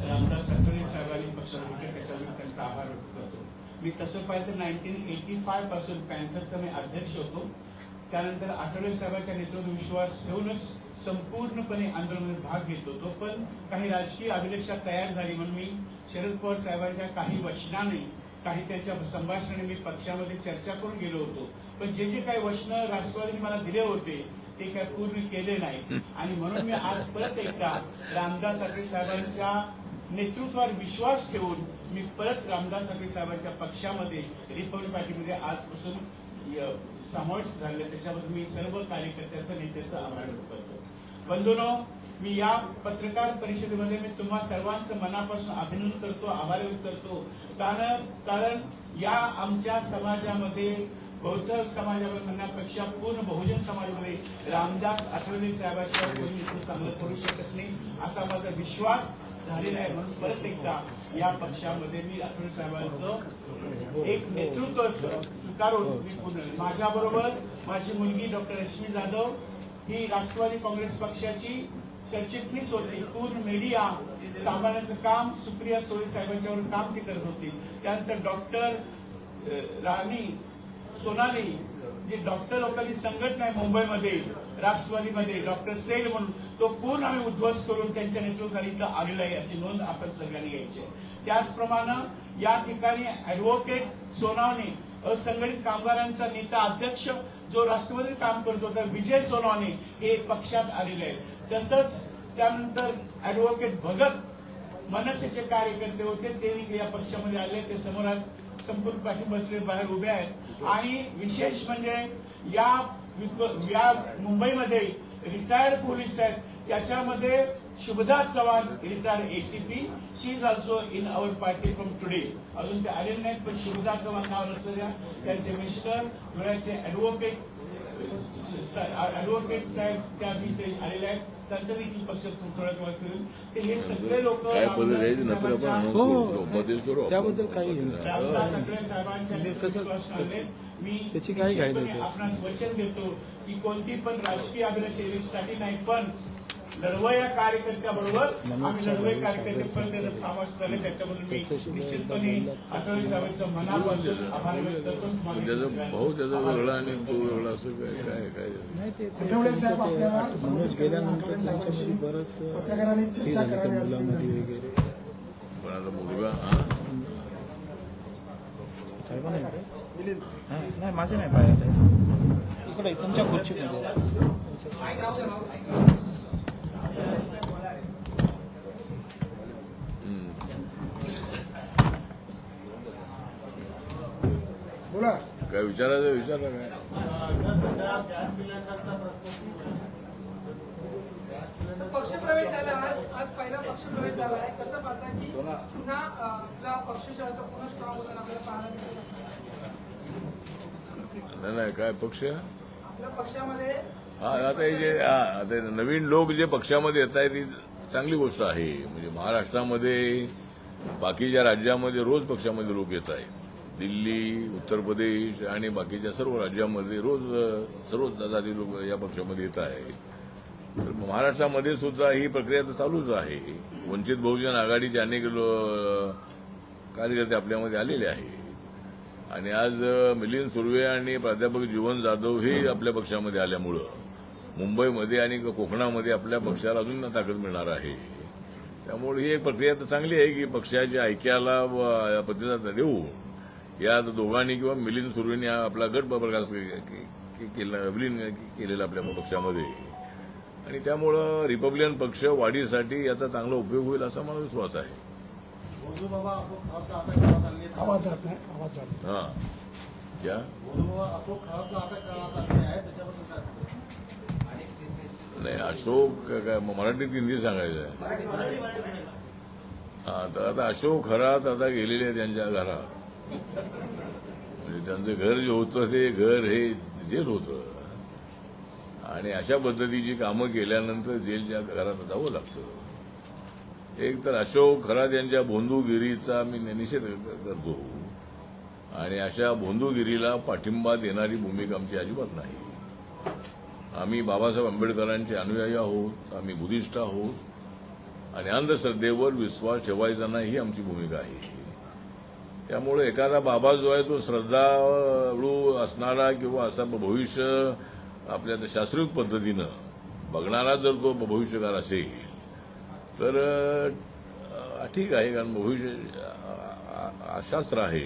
S4: रामदास आठवले साहेबांनी पक्षामध्ये त्याच्यावर त्यांचा आभार व्यक्त करतो. मी तसं पाहिलं तर 1985 पासून पॅन्थरचा मी अध्यक्ष होतो. त्यानंतर आठवले साहेबांच्या नेतृत्व विश्वास ठेवूनच संपूर्णपणे आंदोलनात भाग घेत होतो. पण काही राजकीय अभिलेषा तयार झाली म्हणून मी शरद पवार साहेबांच्या काही वचनाने काही त्यांच्या संभाषणाने मी पक्षामध्ये चर्चा करून गेलो होतो. पण जे काही वचनं राष्ट्रवादीने मला दिले होते ते काय पूर्ण केले नाही आणि म्हणून मी आज परत एकदा रामदास आठवले साहेबांच्या नेतृत्वावर विश्वास ठेवून मी परत रामदास आठवले साहेबांच्या पक्षामध्ये रिपब्लिकन पार्टीमध्ये आजपासून समावेश झाले. त्याच्याबद्दल मी सर्व कार्यकर्त्यांचा नेत्याचा आभार व्यक्त करतो. बंधूंनो, मी या पत्रकार परिषदेमध्ये मी तुम्हा सर्वांचं मनापासून अभिनंदन करतो, आभार व्यक्त करतो. कारण या आमच्या समाजामध्ये बौद्ध समाजामध्ये म्हणण्यापेक्षा पूर्ण बहुजन समाजामध्ये रामदास आठवले साहेबांच्या कोणी चांगलं करू शकत नाही असा माझा विश्वास झालेला आहे. म्हणून परत एकदा या पक्षामध्ये मी आठवले साहेबांचं एक नेतृत्व स्वीकारून मी पुन्हा माझ्याबरोबर माझी मुलगी डॉक्टर रश्मी जाधव ही राष्ट्रवादी काँग्रेस पक्षाची सरचिटणीस होती. पूर्ण मीडिया सांभाळण्याचं काम सुप्रिया सुळे साहेबांच्यावर काम ती करत होती. त्यानंतर डॉक्टर राणी सोनाली जी डॉक्टर लोकांची संघटना आहे मुंबईमध्ये राष्ट्रवादीमध्ये डॉक्टर सेल म्हणून तो पूर्ण आम्ही उद्ध्वस्त करून त्यांच्या नेतृत्वाखाली इथं आलेला आहे याची नोंद आपण सगळ्यांनी घ्यायची. त्याचप्रमाणे या ठिकाणी ऍडव्होकेट सोनावणे असंघटित कामगारांचा नेता अध्यक्ष जो राष्ट्रवादी काम करत होता विजय सोनवणे हे पक्षात आलेले आहेत. तसंच त्यानंतर ऍडव्होकेट भगत मनसेचे कार्यकर्ते होते ते या पक्षामध्ये आले. ते समोर संपूर्ण पाठी बसले बाहेर उभे आहेत. आणि विशेष म्हणजे या मुंबईमध्ये रिटायर्ड पोलीस आहेत, त्याच्यामध्ये Shubhada Chavan retired ACP, she is also in our party from today. अजून ते आलेले नाहीत, पण शुभदा चव्हाण नाव लक्ष द्या. त्यांचे मिस्टर धुळ्याचे ऍडव्होकेट साहेब त्या तिथे आलेले आहेत, त्यांचा देखील पक्ष थोड्याच वेळात होईल. ते हे सगळे लोक
S2: काय पद्धत आहे नंतर आपण मध्येच करू आपण.
S5: त्याबद्दल काही
S4: रामदास आठवले साहेबांच्या मी
S5: त्याची काही घाई नाही.
S4: आपणास वचन देतो की कोणती पण राजकीय अभिलाषेसाठी नाही, पण लढवया कार्यकर्त्याबरोबर आम्ही लढवय कार्यकर्ते समावेश झाले. त्याच्याबद्दल मी निश्चितपणे आठवले साहेबांचं मनापासून आभार व्यक्त करतो.
S2: त्याचा भाऊ त्याचा वेगळा आणि तो वेगळा असं काय काय
S5: नाही ते
S1: आठवले साहेब आपल्याला
S5: मनोज गेल्यानंतर त्यांच्यामध्ये बरंच
S1: पत्रकारांनी
S5: हे
S1: चर्चा
S5: झालं
S1: करावी
S5: त्या
S1: असं
S5: मुलामध्ये वगैरे.
S2: पण आता मुलगा
S5: साहेबांना
S1: मिलिंद.
S5: नाही माझे नाही पाहिजे ते इकडे तुमच्या खुर्चीमध्ये.
S1: बोला.
S2: काय विचारायचं विचारलं काय
S6: पक्षप्रवेश झाला आज पहिला पक्षप्रवेश झाला आहे. कसं पाहता की पुन्हा आपला पक्ष जो आहे तो पुन्हा स्ट्रॉंग होताना आपल्याला पाहायला मिळेल.
S2: नाही काय पक्ष
S6: आपल्या पक्षामध्ये
S2: हा आता हे जे आता नवीन लोक जे पक्षामध्ये येत आहेत ही चांगली गोष्ट आहे. म्हणजे महाराष्ट्रामध्ये बाकीच्या राज्यामध्ये रोज पक्षामध्ये लोक येत आहेत. दिल्ली, उत्तर प्रदेश आणि बाकीच्या सर्व राज्यांमध्ये रोज सर्व जाती लोक या पक्षामध्ये येत आहेत. तर महाराष्ट्रामध्ये सुद्धा ही प्रक्रिया तर चालूच आहे. वंचित बहुजन आघाडीचे अनेक कार्यकर्ते आपल्यामध्ये आलेले आहेत. आणि आज मिलिंद सुर्वे आणि प्राध्यापक जीवन जाधव हे आपल्या पक्षामध्ये आल्यामुळं मुंबईमध्ये आणि कोकणामध्ये आपल्या पक्षाला अजून ताकद मिळणार आहे. त्यामुळे ही एक प्रक्रिया तर चांगली आहे की पक्षाच्या ऐक्याला प्रतिसाद देऊन या दोघांनी किंवा मिलिंद सुर्वेंनी आपला गट प्रकाश विलीन केलेला आपल्या पक्षामध्ये. आणि त्यामुळं रिपब्लिकन पक्ष वाढीसाठी याचा चांगला उपयोग होईल असा मला विश्वास आहे.
S1: आवाज जात नाही. आवाज जात नाही.
S2: हा क्या नाही अशोक काय मराठीत हिंदी सांगायचं आहे. हा तर आता अशोक खरात आता गेलेले आहे त्यांच्या घरात. म्हणजे त्यांचं घर जे होतं ते घर हे जेल होतं. आणि अशा पद्धतीची कामं केल्यानंतर जेलच्या घरात जावं लागतं. एक तर अशोक खरात यांच्या भोंदूगिरीचा मी निषेध करतो. आणि अशा भोंदूगिरीला पाठिंबा देणारी भूमिका आमची अजिबात नाही. आम्ही बाबासाहेब आंबेडकरांचे अनुयायी आहोत. आम्ही बुद्धिस्ट आहोत. आणि अंधश्रद्धेवर विश्वास ठेवायचा नाही ही आमची भूमिका आहे. त्यामुळे एखादा बाबा जो आहे तो श्रद्धाळू असणारा किंवा असा भविष्य आपल्या शास्त्रीय पद्धतीनं बघणारा जर तो भविष्यकार असेल तर ठीक आहे, कारण भविष्य शास्त्र आहे.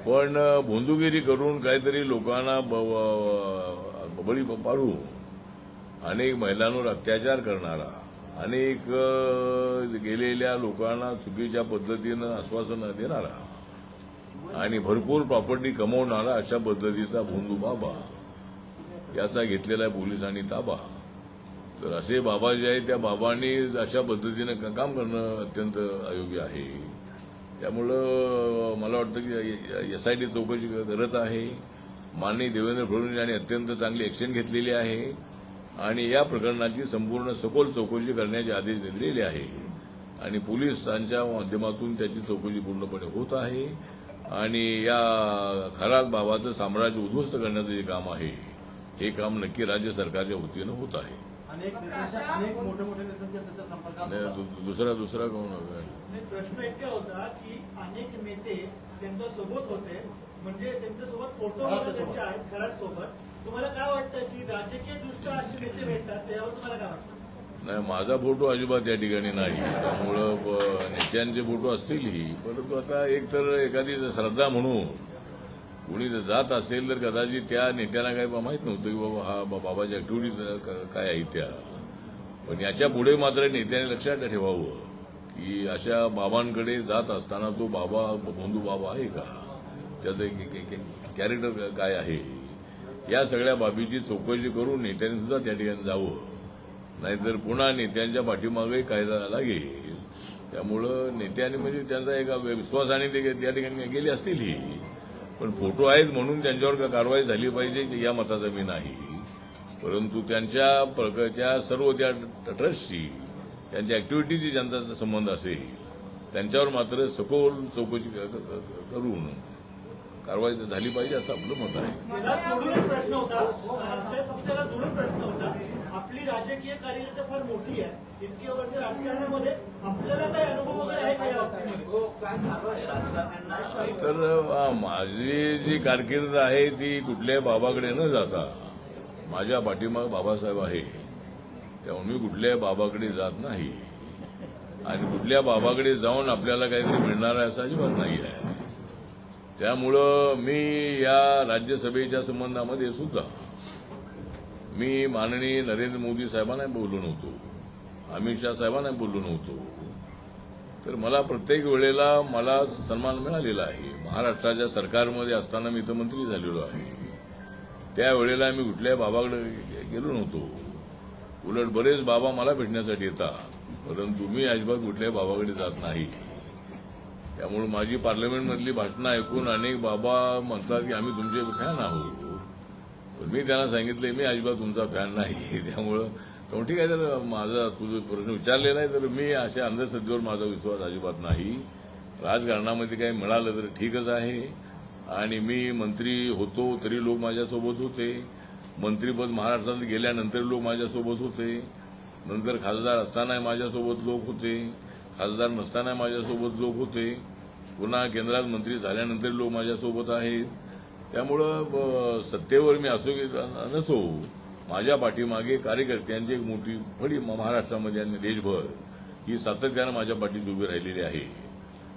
S2: पण भोंदूगिरी करून काहीतरी लोकांना बळी पाडून अनेक महिलांवर अत्याचार करणारा, अनेक गेलेल्या लोकांना चुकीच्या पद्धतीनं आश्वासन देणारा आणि भरपूर प्रॉपर्टी कमवणारा अशा पद्धतीचा भोंदू बाबा याचा घेतलेला आहे पोलिसांनी ताबा. तर असे बाबा जे आहेत त्या बाबांनी अशा पद्धतीनं काम करणं अत्यंत अयोग्य आहे. त्यामुळं मला वाटतं की एसआयटी चौकशी करत आहे. माननीय देवेंद्र फडणवीस यांनी अत्यंत चांगली ऍक्शन घेतलेली आहे आणि या प्रकरणाची संपूर्ण सखोल चौकशी करण्याचे आदेश दिलेले आहे. आणि पोलिसांच्या माध्यमातून त्याची चौकशी पूर्णपणे होत आहे. आणि या खरात बाबाचं साम्राज्य उद्ध्वस्त करण्याचं जे काम आहे हे काम नक्की राज्य सरकारच्या वतीनं होत आहे. दुसरा कोण
S7: प्रश्न इतका होता की अनेक नेते त्यांच्या सोबत होते, म्हणजे त्यांच्यासोबत फोटो त्यांचे आहेत खरात सोबत. तुम्हाला काय वाटतं की राजकीय दृष्ट्या असे नेते भेटतात, त्यावर तुम्हाला काय वाटतं?
S2: नाही, माझा फोटो अजिबात या ठिकाणी नाही. त्यामुळं नेत्यांचे फोटो असतीलही, परंतु आता एक तर एखादी श्रद्धा म्हणून कुणी जर जात असेल तर कदाचित त्या नेत्यांना काही माहीत नव्हतं की बाबा हा बाबाच्या ऍक्टिव्हिटीज काय आहे त्या. पण याच्या पुढे मात्र नेत्याने लक्षात ठेवावं की अशा बाबांकडे जात असताना तो बाबा बंधू बाबा आहे का, त्याचं कॅरेक्टर काय आहे, या सगळ्या बाबीची चौकशी करून नेत्यांनी सुद्धा त्या ठिकाणी जावं, नाहीतर पुन्हा नेत्यांच्या पाठीमागे कायदा लागेल. त्यामुळं नेत्यांनी म्हणजे त्यांचा एका विश्वासाने ते त्या ठिकाणी गेले असतील ही, पण फोटो आहेत म्हणून त्यांच्यावर कारवाई झाली पाहिजे की या मताचा मी नाही. परंतु त्यांच्या सर्व त्या ट्रस्टशी त्यांच्या ऍक्टिव्हिटीशी ज्यांचा संबंध असेल त्यांच्यावर मात्र सखोल चौकशी करून कारवाई झाली पाहिजे असं आपलं मत आहे.
S7: मला जोडून प्रश्न होता, त्या पक्षाला जोडून प्रश्न होता. आपली राजकीय कार्यकर्ता फार मोठी आहे, इतके वर्ष राजकारणामध्ये आपल्याला काही अनुभव वगैरे आहे का या बाबतीमध्ये?
S2: तर माझी जी कारकीर्द आहे ती कुठल्याही बाबाकडे न जाता माझ्या पाठीमागे बाबासाहेब आहे, त्यामुळे मी कुठल्याही बाबाकडे जात नाही आणि कुठल्या बाबाकडे जाऊन आपल्याला काहीतरी मिळणार आहे असं अजिबात नाही आहे. त्यामुळं मी या राज्यसभेच्या संबंधामध्ये सुद्धा मी माननीय नरेंद्र मोदी साहेबांना बोललो नव्हतो, अमित शहा साहेबांना बोललो नव्हतो. तर मला प्रत्येक वेळेला मला सन्मान मिळालेला आहे. महाराष्ट्राच्या सरकारमध्ये असताना मी तर मंत्री झालेलो आहे, त्यावेळेला मी कुठल्याही बाबाकडे गेलो नव्हतो. उलट बरेच बाबा मला भेटण्यासाठी येतात, परंतु मी अजिबात कुठल्याही बाबाकडे जात नाही. त्यामुळे माझी पार्लमेंटमधली भाषणं ऐकून अनेक बाबा म्हणतात की आम्ही तुमचे फॅन आहोत, पण मी त्यांना सांगितले मी अजिबात तुमचा फॅन नाही. त्यामुळं ठीक आहे, तर माझा तुझा प्रश्न विचारलेला आहे, तर मी अशा अंधश्रद्धेवर माझा विश्वास अजिबात नाही. राजकारणामध्ये काही मिळालं तर ठीकच आहे. आणि मी मंत्री होतो तरी लोक माझ्यासोबत होते, मंत्रीपद महाराष्ट्रात गेल्यानंतर लोक माझ्यासोबत होते, नंतर खासदार असताना माझ्यासोबत लोक होते, खासदार नसताना माझ्यासोबत लोक होते, पुन्हा केंद्रात मंत्री झाल्यानंतर लोक माझ्यासोबत आहेत. त्यामुळं सत्तेवर मी असो की नसो, माझ्या पाठीमागे कार्यकर्त्यांची एक मोठी फळी महाराष्ट्रामध्ये आणि देशभर ही सातत्यानं माझ्या पाठीत उभी राहिलेली आहे.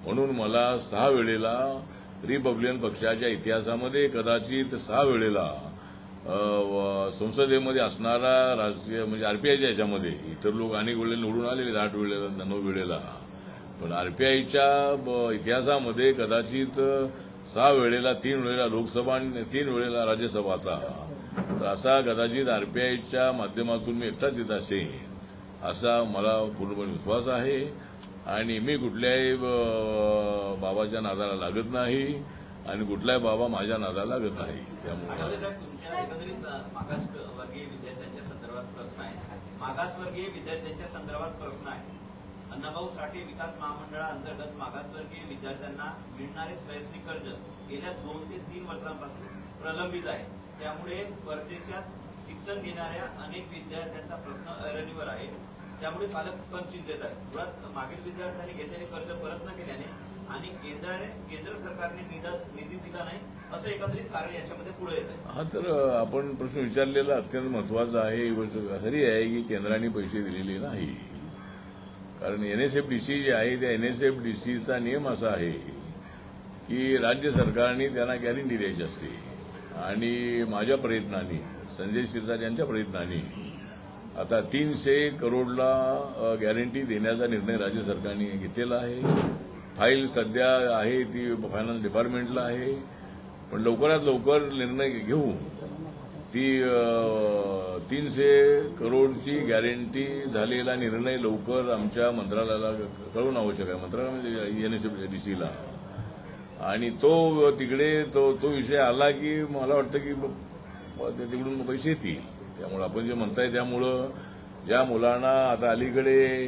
S2: म्हणून मला 6 वेळेला रिपब्लिकन पक्षाच्या इतिहासामध्ये कदाचित 6 वेळेला संसदेमध्ये असणारा राष्ट्रीय म्हणजे आरपीआयच्या याच्यामध्ये इतर लोक अनेक वेळेला निवडून आलेले 8 वेळेला 9 वेळेला, पण आरपीआयच्या इतिहासामध्ये कदाचित 6 वेळेला 3 वेळेला लोकसभा आणि 3 वेळेला राज्यसभा आता, तर असा कदाचित आरपीआयच्या माध्यमातून मी एकटाच येत असेल असा मला पूर्णपणे विश्वास आहे. आणि मी कुठल्याही बाबाच्या नादाला लागत नाही आणि कुठलाही बाबा माझ्या नादाला लागत नाही. त्यामुळे
S8: मागासवर्गीय विद्यार्थ्यांच्या संदर्भात प्रश्न आहे. मागासवर्गीय विद्यार्थ्यांच्या संदर्भात प्रश्न आहे. अण्णाभाऊ साठे विकास महामंडळाअंतर्गत मागासवर्गीय विद्यार्थ्यांना मिळणारे शैक्षणिक कर्ज गेल्या 2 ते 3 वर्षांपासून प्रलंबित आहे. त्यामुळे परदेशात शिक्षण घेणाऱ्या अनेक विद्यार्थ्यांचा प्रश्न ऐरणीवर आहे. त्यामुळे पालक पण चिंतेत आहेत. मुळात मागील विद्यार्थ्यांनी घेतलेले कर्ज परत न केल्याने आणि केंद्र सरकारने निधी दिला नाही असं एकत्रित कारण याच्यामध्ये पुढे येत आहे.
S2: हा, तर आपण प्रश्न विचारलेला अत्यंत महत्वाचा आहे. ही गोष्ट खरी आहे की केंद्राने पैसे दिलेले नाही, कारण एनएसएफडीसी जे आहे त्या एनएसएफडीसीचा नियम असा आहे की राज्य सरकारने त्यांना गॅरंटी द्यायची असते. आणि माझ्या प्रयत्नाने, संजय शिरसाट यांच्या प्रयत्नाने आता 300 करोडला गॅरंटी देण्याचा निर्णय राज्य सरकारने घेतलेला आहे. फाईल सध्या आहे ती फायनान्स डिपार्टमेंटला आहे, पण लवकरात लवकर निर्णय घेऊन ती 300 करोडची गॅरंटी झालेला निर्णय लवकर आमच्या मंत्रालयाला कळवणं आवश्यक आहे, मंत्रालय म्हणजे एनएसएफडीसीला. आणि तो तिकडे तो विषय आला की मला वाटतं की तिकडून पैसे येतील. त्यामुळे आपण जे म्हणताय त्यामुळं ज्या मुलांना आता अलीकडे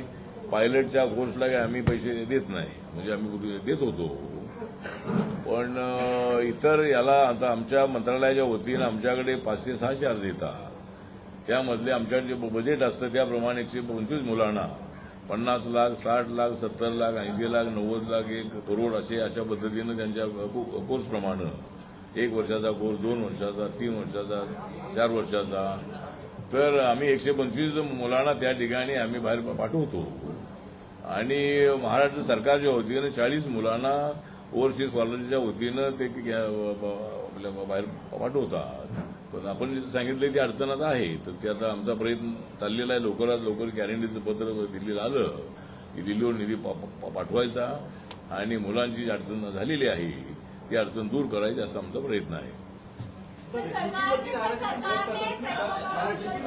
S2: पायलटच्या कोर्सला काय आम्ही पैसे देत नाही, म्हणजे आम्ही देत होतो, पण इतर याला आता आमच्या मंत्रालयाच्या वतीनं आमच्याकडे 500-600 अर्ज येतात. त्यामधले आमच्याकडे जे बजेट असतं त्याप्रमाणे 125 मुलांना 50 लाख, 60 लाख, 70 लाख, 80 लाख, 90 लाख, 1 करोड अशा पद्धतीनं त्यांच्या कोर्सप्रमाणे 1 वर्षाचा कोर्स, 2 वर्षाचा, 3 वर्षाचा, 4 वर्षाचा, तर आम्ही 125 मुलांना त्या ठिकाणी आम्ही बाहेर पाठवतो. आणि महाराष्ट्र सरकारच्या वतीनं 40 मुलांना ओव्हरसीज स्कॉलरशिपच्या वतीनं ते आपल्या बाहेर पाठवतात. पण आपण सांगितलं ती अडचण आता आहे, तर ते आता आमचा प्रयत्न चाललेला आहे. लवकरात लवकर गॅरंटीचं पत्र दिल्लीला आलं दिल्लीवर निधी पाठवायचा आणि मुलांची जी अडचण झालेली आहे ती अडचण दूर करायची असा आमचा प्रयत्न आहे.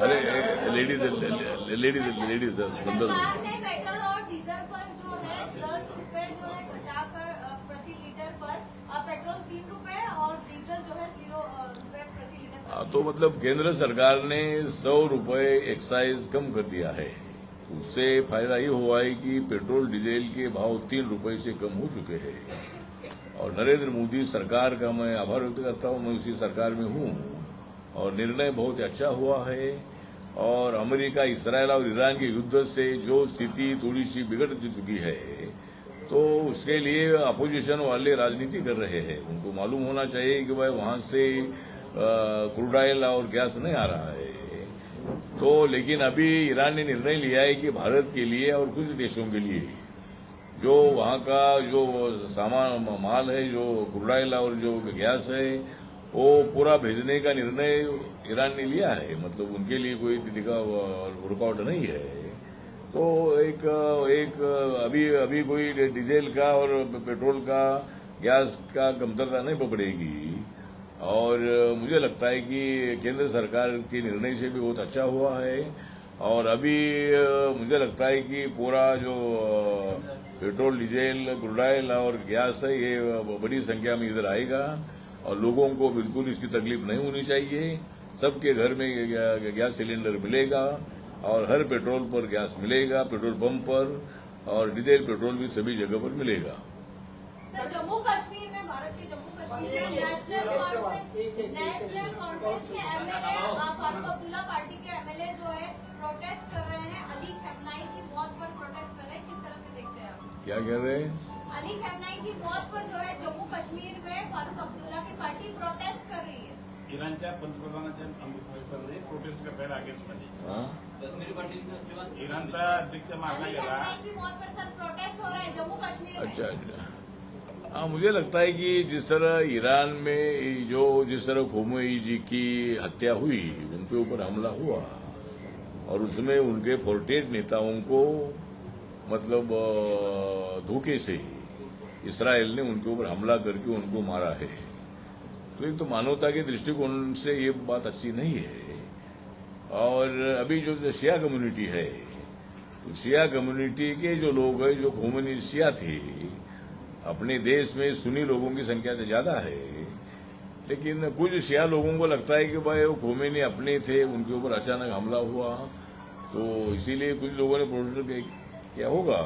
S2: अरे लेडीज संदर्भ
S9: सरकार ने पेट्रोल और डीजल पर जो है 10 रुपए जो है घटाकर प्रति लीटर पर पेट्रोल 3 रुपए और डीजल जो है 0 रुपए प्रति लीटर
S2: तो मतलब केंद्र सरकार ने 100 रुपए एक्साइज कम कर दिया है. उससे फायदा ये हुआ है कि पेट्रोल डीजल के भाव 3 रुपए से कम हो चुके हैं और नरेंद्र मोदी सरकार का मैं आभार व्यक्त करता हूं. मैं उसी सरकार में हूं और निर्णय बहुत अच्छा हुआ है. और अमेरिका, इसराइल और ईरान के युद्ध से जो स्थिति थोड़ी सी बिगड़ चुकी है तो उसके लिए अपोजिशन वाले राजनीति कर रहे हैं. उनको मालूम होना चाहिए कि भाई वहां से क्रूड ऑयल और गैस नहीं आ रहा है. तो लेकिन अभी ईरान ने निर्णय लिया है कि भारत के लिए और कुछ देशों के लिए जो वहां का जो सामान माल है, जो क्रूड ऑयल और जो गैस है, वो पूरा भेजने का निर्णय ईरान ने लिया है. मतलब उनके लिए कोई रुकावट नहीं है. तो एक अभी कोई डीजल का और पेट्रोल का, गैस का कमतरता नहीं पड़ेगी. और मुझे लगता है कि केंद्र सरकार के निर्णय से भी बहुत अच्छा हुआ है. और अभी मुझे लगता है कि पूरा जो पेट्रोल, डीजल, क्रूड ऑयल और गैस है ये बड़ी संख्या में इधर आएगा और लोगों को बिल्कुल इसकी तकलीफ नहीं होनी चाहिए. सबके घर में गैस सिलेंडर मिलेगा और हर पेट्रोल पर गैस मिलेगा, पेट्रोल पंप पर, और डीजल पेट्रोल भी सभी जगह पर मिलेगा.
S9: सर, जम्मू कश्मीर में, भारत के जम्मू कश्मीर में नेशनल कॉन्फ्रेंस के एमएलए फारूक अब्दुल्ला पार्टी के एमएलए जो है प्रोटेस्ट कर रहे हैं. अली खेमनाई की मौत पर प्रोटेस्ट कर रहे हैं. किस तरह से देखते हैं आप?
S2: क्या कह रहे हैं?
S9: अली खेमनाई की मौत पर जो है जम्मू कश्मीर में फारूक अब्दुल्ला की पार्टी प्रोटेस्ट कर रही है.
S4: इराणच्या पंतप्रधानांच्या अमृतसरने प्रोटेस्ट करायला अगेन्स्टमध्ये
S8: काश्मीरी पंडित
S4: इराणचा अध्यक्ष मारला
S9: अली
S4: गेला.
S9: खेमनाई की मौत पर सर प्रोटेस्ट हो रहा है जम्मू कश्मीर में.
S2: अच्छा. हाँ, मुझे लगता है कि जिस तरह ईरान में जिस तरह खोमेनी जी की हत्या हुई, उनके ऊपर हमला हुआ और उसमें उनके 48 नेताओं को मतलब धोखे से इसराइल ने उनके ऊपर हमला करके उनको मारा है. तो एक तो मानवता के दृष्टिकोण से ये बात अच्छी नहीं है. और अभी जो शिया कम्युनिटी है, तो शिया कम्युनिटी के जो लोग हैं, जो खोमेनी शिया थे, अपने देश में सुन्नी लोगों की संख्या तो ज्यादा है, लेकिन कुछ शिया लोगों को लगता है कि भाई वो खोमेनी अपने थे, उनके ऊपर अचानक हमला हुआ, तो इसीलिए कुछ लोगों ने प्रोटेस्ट किया होगा.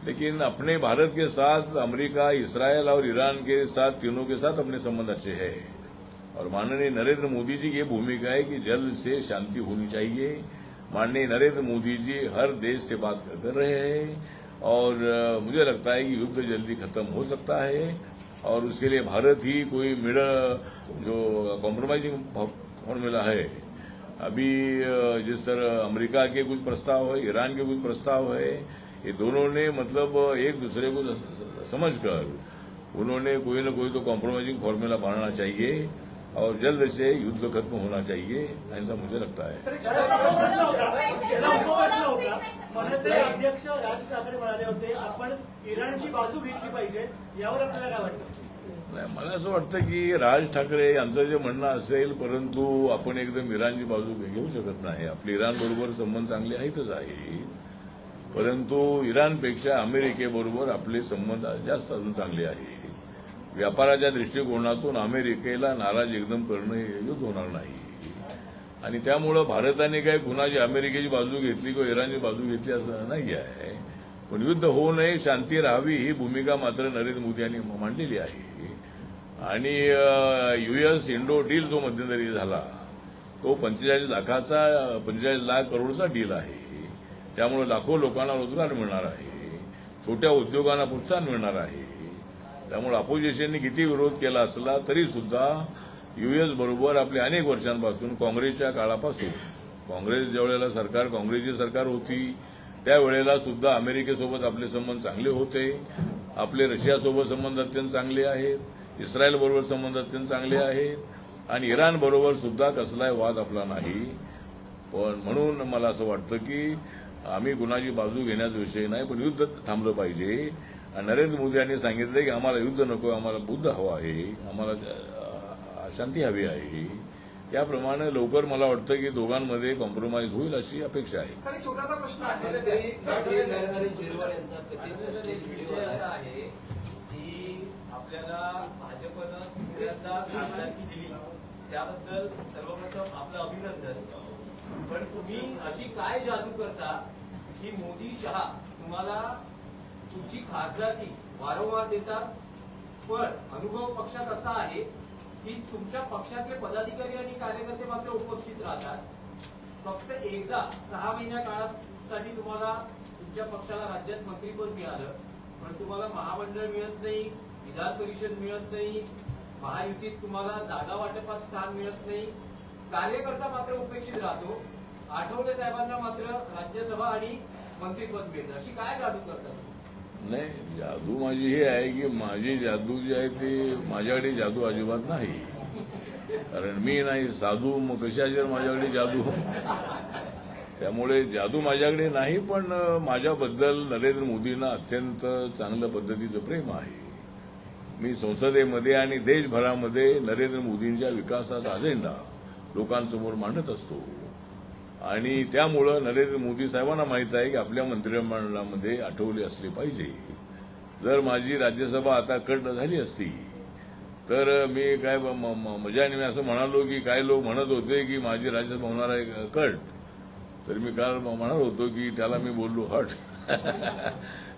S2: लेकिन अपने भारत के साथ अमेरिका, इसराइल और ईरान के साथ, तीनों के साथ अपने संबंध अच्छे हैं. और माननीय नरेंद्र मोदी जी की ये भूमिका है कि जल्द से शांति होनी चाहिए. माननीय नरेंद्र मोदी जी हर देश से बात कर रहे हैं और मुझे लगता है कि युद्ध जल्दी खत्म हो सकता है और उसके लिए भारत ही कोई जो कॉम्प्रोमाइजिंग फॉर्मूला है. अभी जिस तरह अमेरिका के कुछ प्रस्ताव है, ईरान के कुछ प्रस्ताव है, ये दोनों ने मतलब एक दूसरे को समझकर उन्होंने कोई न कोई तो कॉम्प्रोमाइजिंग फॉर्मूला बनाना चाहिए और जल्द से युद्ध खत्म होना चाहिए, ऐसा मुझे लगता है.
S7: मनसे अध्यक्ष राज ठाकरे म्हणाले होते आपण इराणची बाजू घेतली पाहिजे, यावर आपल्याला काय वाटतं?
S2: नाही, मला असं वाटतं की राज ठाकरे यांचं जे म्हणणं असेल, परंतु आपण एकदम इराणची बाजू घेऊ शकत नाही. आपले इराण बरोबर संबंध चांगले आहेतच आहेत, परंतु इराणपेक्षा अमेरिकेबरोबर आपले संबंध जास्त अजून चांगले आहेत. व्यापाराच्या दृष्टिकोनातून अमेरिकेला नाराज एकदम करणं योग्य होणार नाही. आणि त्यामुळं भारताने काय कुणाची अमेरिकेची बाजू घेतली किंवा इराणची बाजू घेतली असं नाही आहे. पण युद्ध होऊ नये, शांती राहावी ही भूमिका मात्र नरेंद्र मोदी यांनी मांडलेली आहे. आणि US इंडो डील जो मध्यंतरी झाला तो 45 लाख करोडचा डील आहे. त्यामुळे लाखो लोकांना रोजगार मिळणार आहे, छोट्या उद्योगांना प्रोत्साहन मिळणार आहे. त्यामुळे अपोजिशनने किती विरोध केला असला तरी सुद्धा US बरोबर आपले अनेक वर्षांपासून, काँग्रेसच्या काळापासून, काँग्रेस ज्यावेळेला सरकार काँग्रेसची सरकार होती त्यावेळेला सुद्धा अमेरिकेसोबत आपले संबंध चांगले होते. आपले रशियासोबत संबंध अत्यंत चांगले आहेत, इस्रायल बरोबर संबंध अत्यंत चांगले आहेत आणि इराण बरोबर सुद्धा कसलाही वाद आपला नाही. पण म्हणून मला असं वाटतं की आम्ही कुणाची बाजू घेण्याचा विषय नाही, पण युद्ध थांबलं पाहिजे. आणि नरेंद्र मोदी यांनी सांगितलं की आम्हाला युद्ध नको, आम्हाला बुद्ध हवा आहे, आम्हाला शांती हवी आहे. त्याप्रमाणे लवकर मला वाटतं की दोघांमध्ये कॉम्प्रोमाइज होईल अशी अपेक्षा आहे.
S6: सर एक छोटासा प्रश्न आहे
S10: विषय असा आहे की आपल्याला भाजपनं तिसऱ्यांदा खासदारकी दिली, त्याबद्दल सर्वप्रथम आपलं अभिनंदन. पण तुम्ही अशी काय जादू करता की मोदी शहा तुम्हाला तुमची खासदारकी वारंवार देतात, पण अनुभव पक्षात असा आहे की तुमच्या पक्षातले पदाधिकारी आणि कार्यकर्ते मात्र उपस्थित राहतात. फक्त एकदा 6 महिन्या काळासाठी तुम्हाला तुमच्या पक्षाला राज्यात मंत्रीपद मिळालं, पण तुम्हाला महामंडळ मिळत नाही, विधान परिषद मिळत नाही, महायुतीत तुम्हाला जागा वाटपात स्थान मिळत नाही, कार्यकर्ता मात्र उपेक्षित राहतो. आठवले साहेबांना मात्र राज्यसभा आणि मंत्रीपद मिळतं. अशी काय जादू करतात?
S2: नाही, जादू माझी ही आहे की माझी जादू जी आहे ती माझ्याकडे जादू अजिबात नाही. कारण मी नाही साधू, मग कशाची माझ्याकडे जादू. त्यामुळे जादू माझ्याकडे नाही, पण माझ्याबद्दल नरेंद्र मोदींना अत्यंत चांगल्या पद्धतीचं प्रेम आहे. मी संसदेमध्ये आणि देशभरामध्ये नरेंद्र मोदींच्या विकासाचा अजेंडा लोकांसमोर मांडत असतो. आणि त्यामुळं नरेंद्र मोदी साहेबांना माहित आहे की आपल्या मंत्रिमंडळामध्ये आठवले असले पाहिजे. जर माझी राज्यसभा आता कट झाली असती तर मी काय मजाने मी असं म्हणालो की काही लोक म्हणत होते की माझी राज्यसभा होणार आहे कट, तर मी काल म्हणणार होतो की त्याला मी बोललो हट.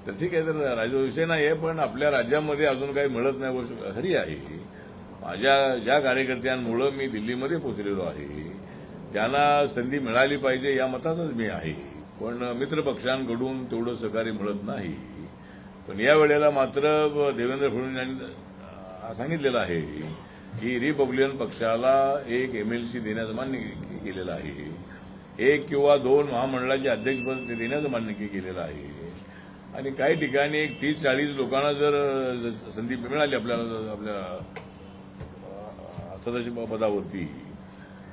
S2: तर ठीक आहे, तर राज्यविषय नाही आहे, पण आपल्या राज्यामध्ये अजून काही मिळत नाही गोष्ट खरी आहे. माझ्या ज्या कार्यकर्त्यांमुळं मी दिल्लीमध्ये पोहोचलेलो आहे त्यांना संधी मिळाली पाहिजे या मतातच मी आहे. पण मित्रपक्षांकडून तेवढं सहकार्य मिळत नाही. पण या वेळेला मात्र देवेंद्र फडणवीस यांनी सांगितलेलं आहे की रिपब्लिकन पक्षाला एक MLC देण्याचं मान्य केलेलं आहे, 1 किंवा 2 महामंडळाचे अध्यक्षपद देण्याचं मान्य केलेलं आहे. आणि काही ठिकाणी एक 30-40 लोकांना जर संधी मिळाली आपल्या सदस्य पदावरती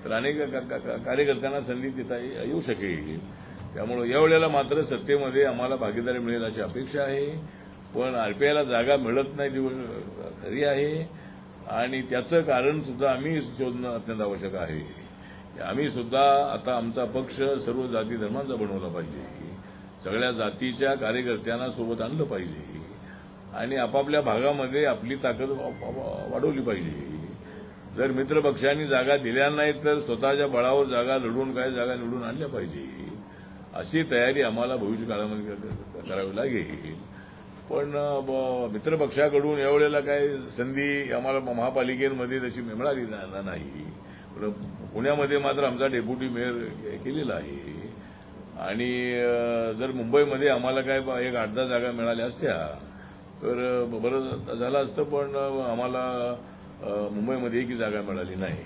S2: तर अनेक कार्यकर्त्यांना संधी देता येऊ शकेल. त्यामुळे या वेळेला मात्र सत्तेमध्ये आम्हाला भागीदारी मिळेल अशी अपेक्षा आहे. पण RPIला जागा मिळत नाही ती गोष्ट खरी आहे. आणि त्याचं कारण सुद्धा आम्ही शोधणं अत्यंत आवश्यक आहे. आम्ही सुद्धा आता आमचा पक्ष सर्व जाती धर्मांचा बनवला पाहिजे, सगळ्या जातीच्या कार्यकर्त्यांना सोबत आणलं पाहिजे आणि आपापल्या भागामध्ये आपली ताकद वाढवली पाहिजे. जर मित्रपक्षांनी जागा दिल्या नाही तर स्वतःच्या बळावर जागा लढून काही जागा निवडून आणल्या पाहिजे, अशी तयारी आम्हाला भविष्यकाळामध्ये करावी लागेल. पण मित्रपक्षाकडून यावेळेला काय संधी आम्हाला महापालिकेमध्ये तशी मिळाली नाही. पण पुण्यामध्ये मात्र आमचा डेप्युटी मेयर केलेला आहे. आणि जर मुंबईमध्ये आम्हाला काय एक 8-10 जागा मिळाल्या असत्या तर बरं झालं असतं. पण आम्हाला मुंबईमध्ये एकही जागा मिळाली नाही.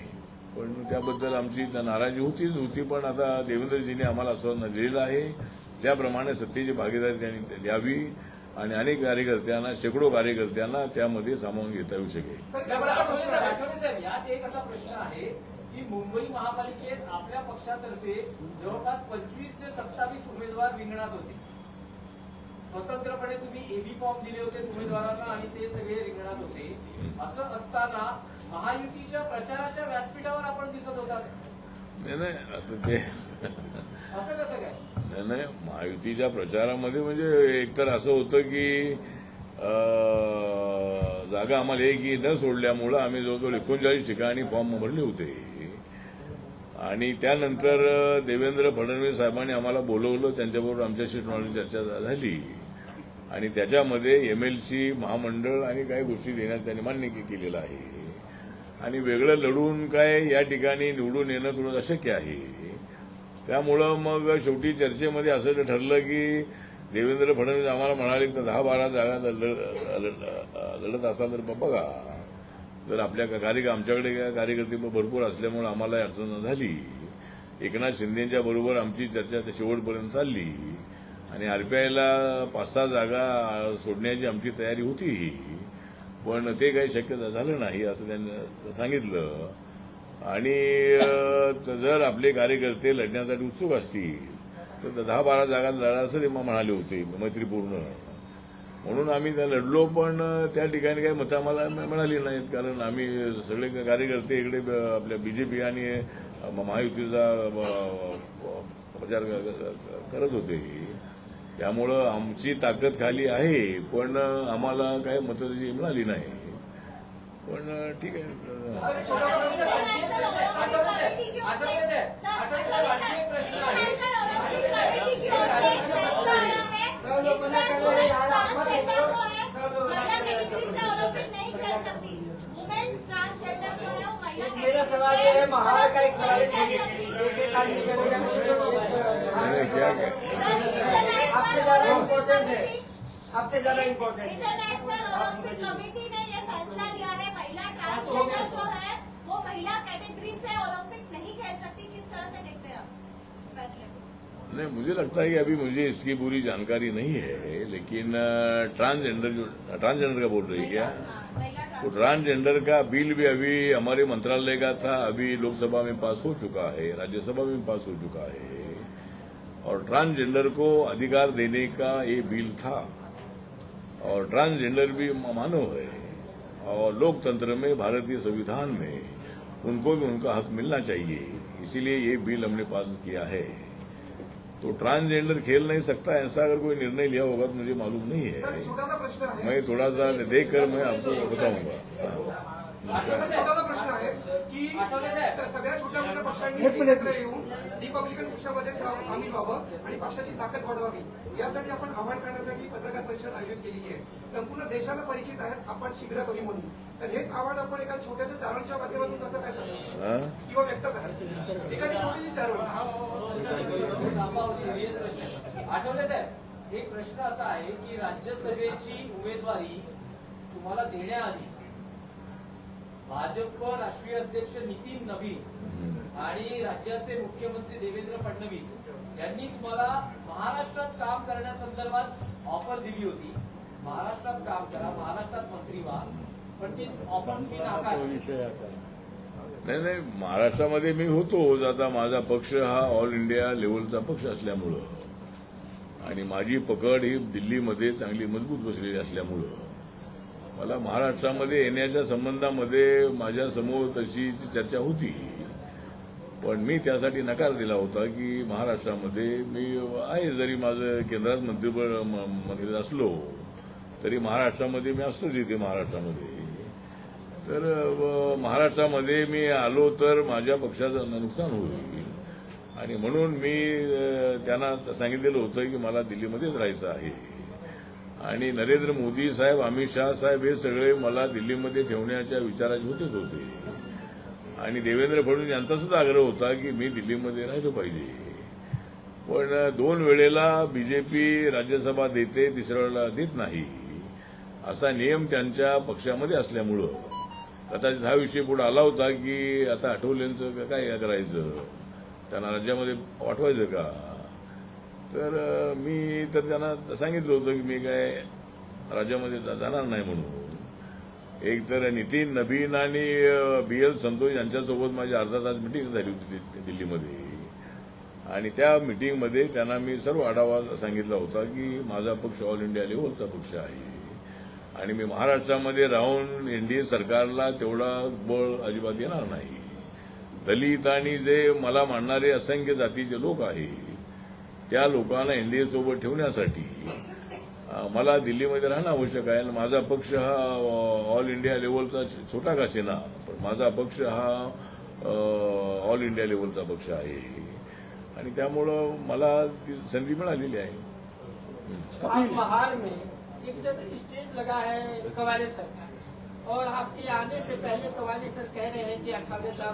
S2: पण त्याबद्दल आमची नाराजी होती. पण आता देवेंद्रजींनी आम्हाला आश्वासन दिलेलं आहे, त्याप्रमाणे सत्तेची भागीदारी त्यांनी द्यावी आणि अनेक कार्यकर्त्यांना, शेकडो कार्यकर्त्यांना त्यामध्ये सामावून घेता येऊ शकेल.
S10: आठवले साहेब, यात एक असा प्रश्न आहे की मुंबई महापालिकेत आपल्या पक्षातर्फे जवळपास 25 ते 27 उमेदवार रिंगणात होते. स्वतंत्रपणे तुम्ही AB फॉर्म दिले होते उमेदवारांना आणि ते सगळे रिंगणात होते. असं असताना महायुतीच्या प्रचाराच्या व्यासपीठावर आपण दिसत होता.
S2: नाही आता ते
S10: असं कसं काय?
S2: नाही, महायुतीच्या प्रचारामध्ये म्हणजे एकतर असं होतं की जागा आम्हाला एकही न सोडल्यामुळं आम्ही जवळजवळ 39 ठिकाणी फॉर्म भरले होते. आणि त्यानंतर देवेंद्र फडणवीस साहेबांनी आम्हाला बोलवलं, त्यांच्याबरोबर आमच्याशी चर्चा झाली आणि त्याच्यामध्ये MLC महामंडळ आणि काही गोष्टी देण्यास त्यांनी मान्य केलेलं आहे. आणि वेगळं लढून काय या ठिकाणी निवडून येणं थोडं अशक्य आहे. त्यामुळं मग शेवटी चर्चेमध्ये असं ठरलं की देवेंद्र फडणवीस आम्हाला म्हणाले तर 10-12 जागा लढत असाल तर बघा. जर आपल्या आमच्याकडे कार्यकर्ते भरपूर असल्यामुळे आम्हाला अडचण झाली. एकनाथ शिंदेच्या बरोबर आमची चर्चा शेवटपर्यंत चालली आणि RPIला 5-6 जागा सोडण्याची आमची तयारी होती. पण ते काही शक्य झालं नाही असं त्यांनी सांगितलं. आणि जर आपले कार्यकर्ते लढण्यासाठी उत्सुक असतील तर 10-12 जागा लढा असं ते म्हणाले होते मैत्रीपूर्ण. म्हणून आम्ही त्या लढलो, पण त्या ठिकाणी काही मतं आम्हाला मिळाली नाहीत, कारण आम्ही सगळे कार्यकर्ते इकडे आपल्या बीजेपी आणि महायुतीचा प्रचार करत होते. त्यामुळं आमची ताकद खाली आहे, पण आम्हाला काही मतं तशी मिळाली नाही. पण ठीक आहे.
S7: मेरा सवाल ये है, महाराज का एक सवाल है,
S2: क्या
S7: आपसे ज्यादा इम्पोर्टेंट है, आपसे ज्यादा इम्पोर्टेंट है।
S9: इंटरनेशनल ओलंपिक कमेटी ने ये फैसला लिया है, महिला ट्रांसजेंडर जो है वो महिला कैटेगरी से ओलंपिक नहीं खेल सकती। किस तरह से देखते हैं आप इस फैसले को?
S2: नहीं, मुझे लगता है कि अभी मुझे इसकी पूरी जानकारी नहीं है, लेकिन ट्रांसजेंडर का बोल रही है क्या? तो ट्रांसजेंडर का बिल भी अभी हमारे मंत्रालय का था, अभी लोकसभा में पास हो चुका है, राज्यसभा में पास हो चुका है, और ट्रांसजेंडर को अधिकार देने का ये बिल था। और ट्रांसजेंडर भी मानव है, और लोकतंत्र में, भारतीय संविधान में उनको भी उनका हक मिलना चाहिए, इसीलिए ये बिल हमने पास किया है। तो ट्रांसजेंडर खेल नहीं सकता, ऐसा अगर कोई निर्णय लिया होगा तो मुझे मालूम नहीं है।
S6: छोटा प्रश्न आहे,
S2: मैं थोड़ा सा देखकर मैं आपको बताऊंगा।
S6: छोटा प्रश्न आहे की सगळ्या छोट्या मोठ्या पक्षांनी एकत्र येऊन रिपब्लिकन पक्षामध्ये सामील व्हावं आणि पक्षाची ताकद वाढवावी, यासाठी आपण आवाहन करण्यासाठी पत्रकार परिषद आयोजित केलेली आहे. संपूर्ण देशाला परिचित आहेत आपण शीघ्र कवी म्हणून, तर हेच आव्हान आपण एका छोट्याशा चारोळीच्या माध्यमातून कसं काय करतो किंवा व्यक्त करा, एखादी छोटीशी चारोळी.
S10: आठवले साहेब, एक प्रश्न असा आहे की राज्यसभेची उमेदवारी तुम्हाला देण्याआधी भाजप राष्ट्रीय अध्यक्ष नितीन नवीन आणि राज्याचे मुख्यमंत्री देवेंद्र फडणवीस यांनी तुम्हाला महाराष्ट्रात काम करण्यासंदर्भात ऑफर दिली होती. महाराष्ट्रात काम करा, महाराष्ट्रात मंत्री व्हा, पण ती ऑफर तुम्ही नाकारली.
S2: नाही, महाराष्ट्रामध्ये मी होतोच. आता माझा पक्ष हा ऑल इंडिया लेवलचा पक्ष असल्यामुळं आणि माझी पकड ही दिल्लीमध्ये चांगली मजबूत बसलेली असल्यामुळं मला महाराष्ट्रामध्ये येण्याच्या संबंधामध्ये माझ्यासमोर तशी चर्चा होती, पण मी त्यासाठी नकार दिला होता की महाराष्ट्रामध्ये मी आहे, जरी माझं केंद्रात मंत्री असलो तरी महाराष्ट्रामध्ये मी असतोच इथे महाराष्ट्रामध्ये. तर महाराष्ट्रामध्ये मी आलो तर माझ्या पक्षाचं नुकसान होईल, आणि म्हणून मी त्यांना सांगितलेलं होतं की मला दिल्लीमध्येच राहायचं आहे. आणि नरेंद्र मोदी साहेब, अमित शाह साहेब हे सगळे मला दिल्लीमध्ये ठेवण्याच्या विचाराचे होते, आणि देवेंद्र फडणवीस यांचा सुद्धा आग्रह होता की मी दिल्लीमध्ये राहिलो पाहिजे. पण 2 वेळेला बीजेपी राज्यसभा देते, 3ऱ्या वेळेला देत नाही, असा नियम त्यांच्या पक्षामध्ये असल्यामुळं कदाचित हा विषय पुढे आला होता की आता आठवलेंचं काय करायचं, त्यांना राज्यामध्ये पाठवायचं का. तर मी तर त्यांना सांगितलं होतं की मी काय राज्यामध्ये जाणार नाही म्हणून. एक तर नितीन नवीन आणि BL संतोष यांच्यासोबत माझी अर्धा तास मिटिंग झाली होती दिल्लीमध्ये, आणि त्या मिटिंगमध्ये त्यांना मी सर्व आढावा सांगितला होता की माझा पक्ष ऑल इंडिया लेव्हलचा पक्ष आहे, आणि मी महाराष्ट्रामध्ये राहून एनडीए सरकारला तेवढा बळ अजिबात येणार नाही. दलित आणि जे मला मानणारे असंख्य जातीचे लोक आहेत त्या लोकांना एनडीए सोबत ठेवण्यासाठी मला दिल्लीमध्ये राहणं आवश्यक आहे. माझा पक्ष हा ऑल इंडिया लेव्हलचा छोटा का सेना, पण माझा पक्ष हा ऑल इंडिया लेव्हलचा पक्ष आहे, आणि त्यामुळं मला ती संधी मिळालेली आहे.
S7: आप महार में एक जगह स्टेज लगा है कवाले सर का, और आपके आने से पहले कवाले सर कह रहे हैं कि अठावले साहब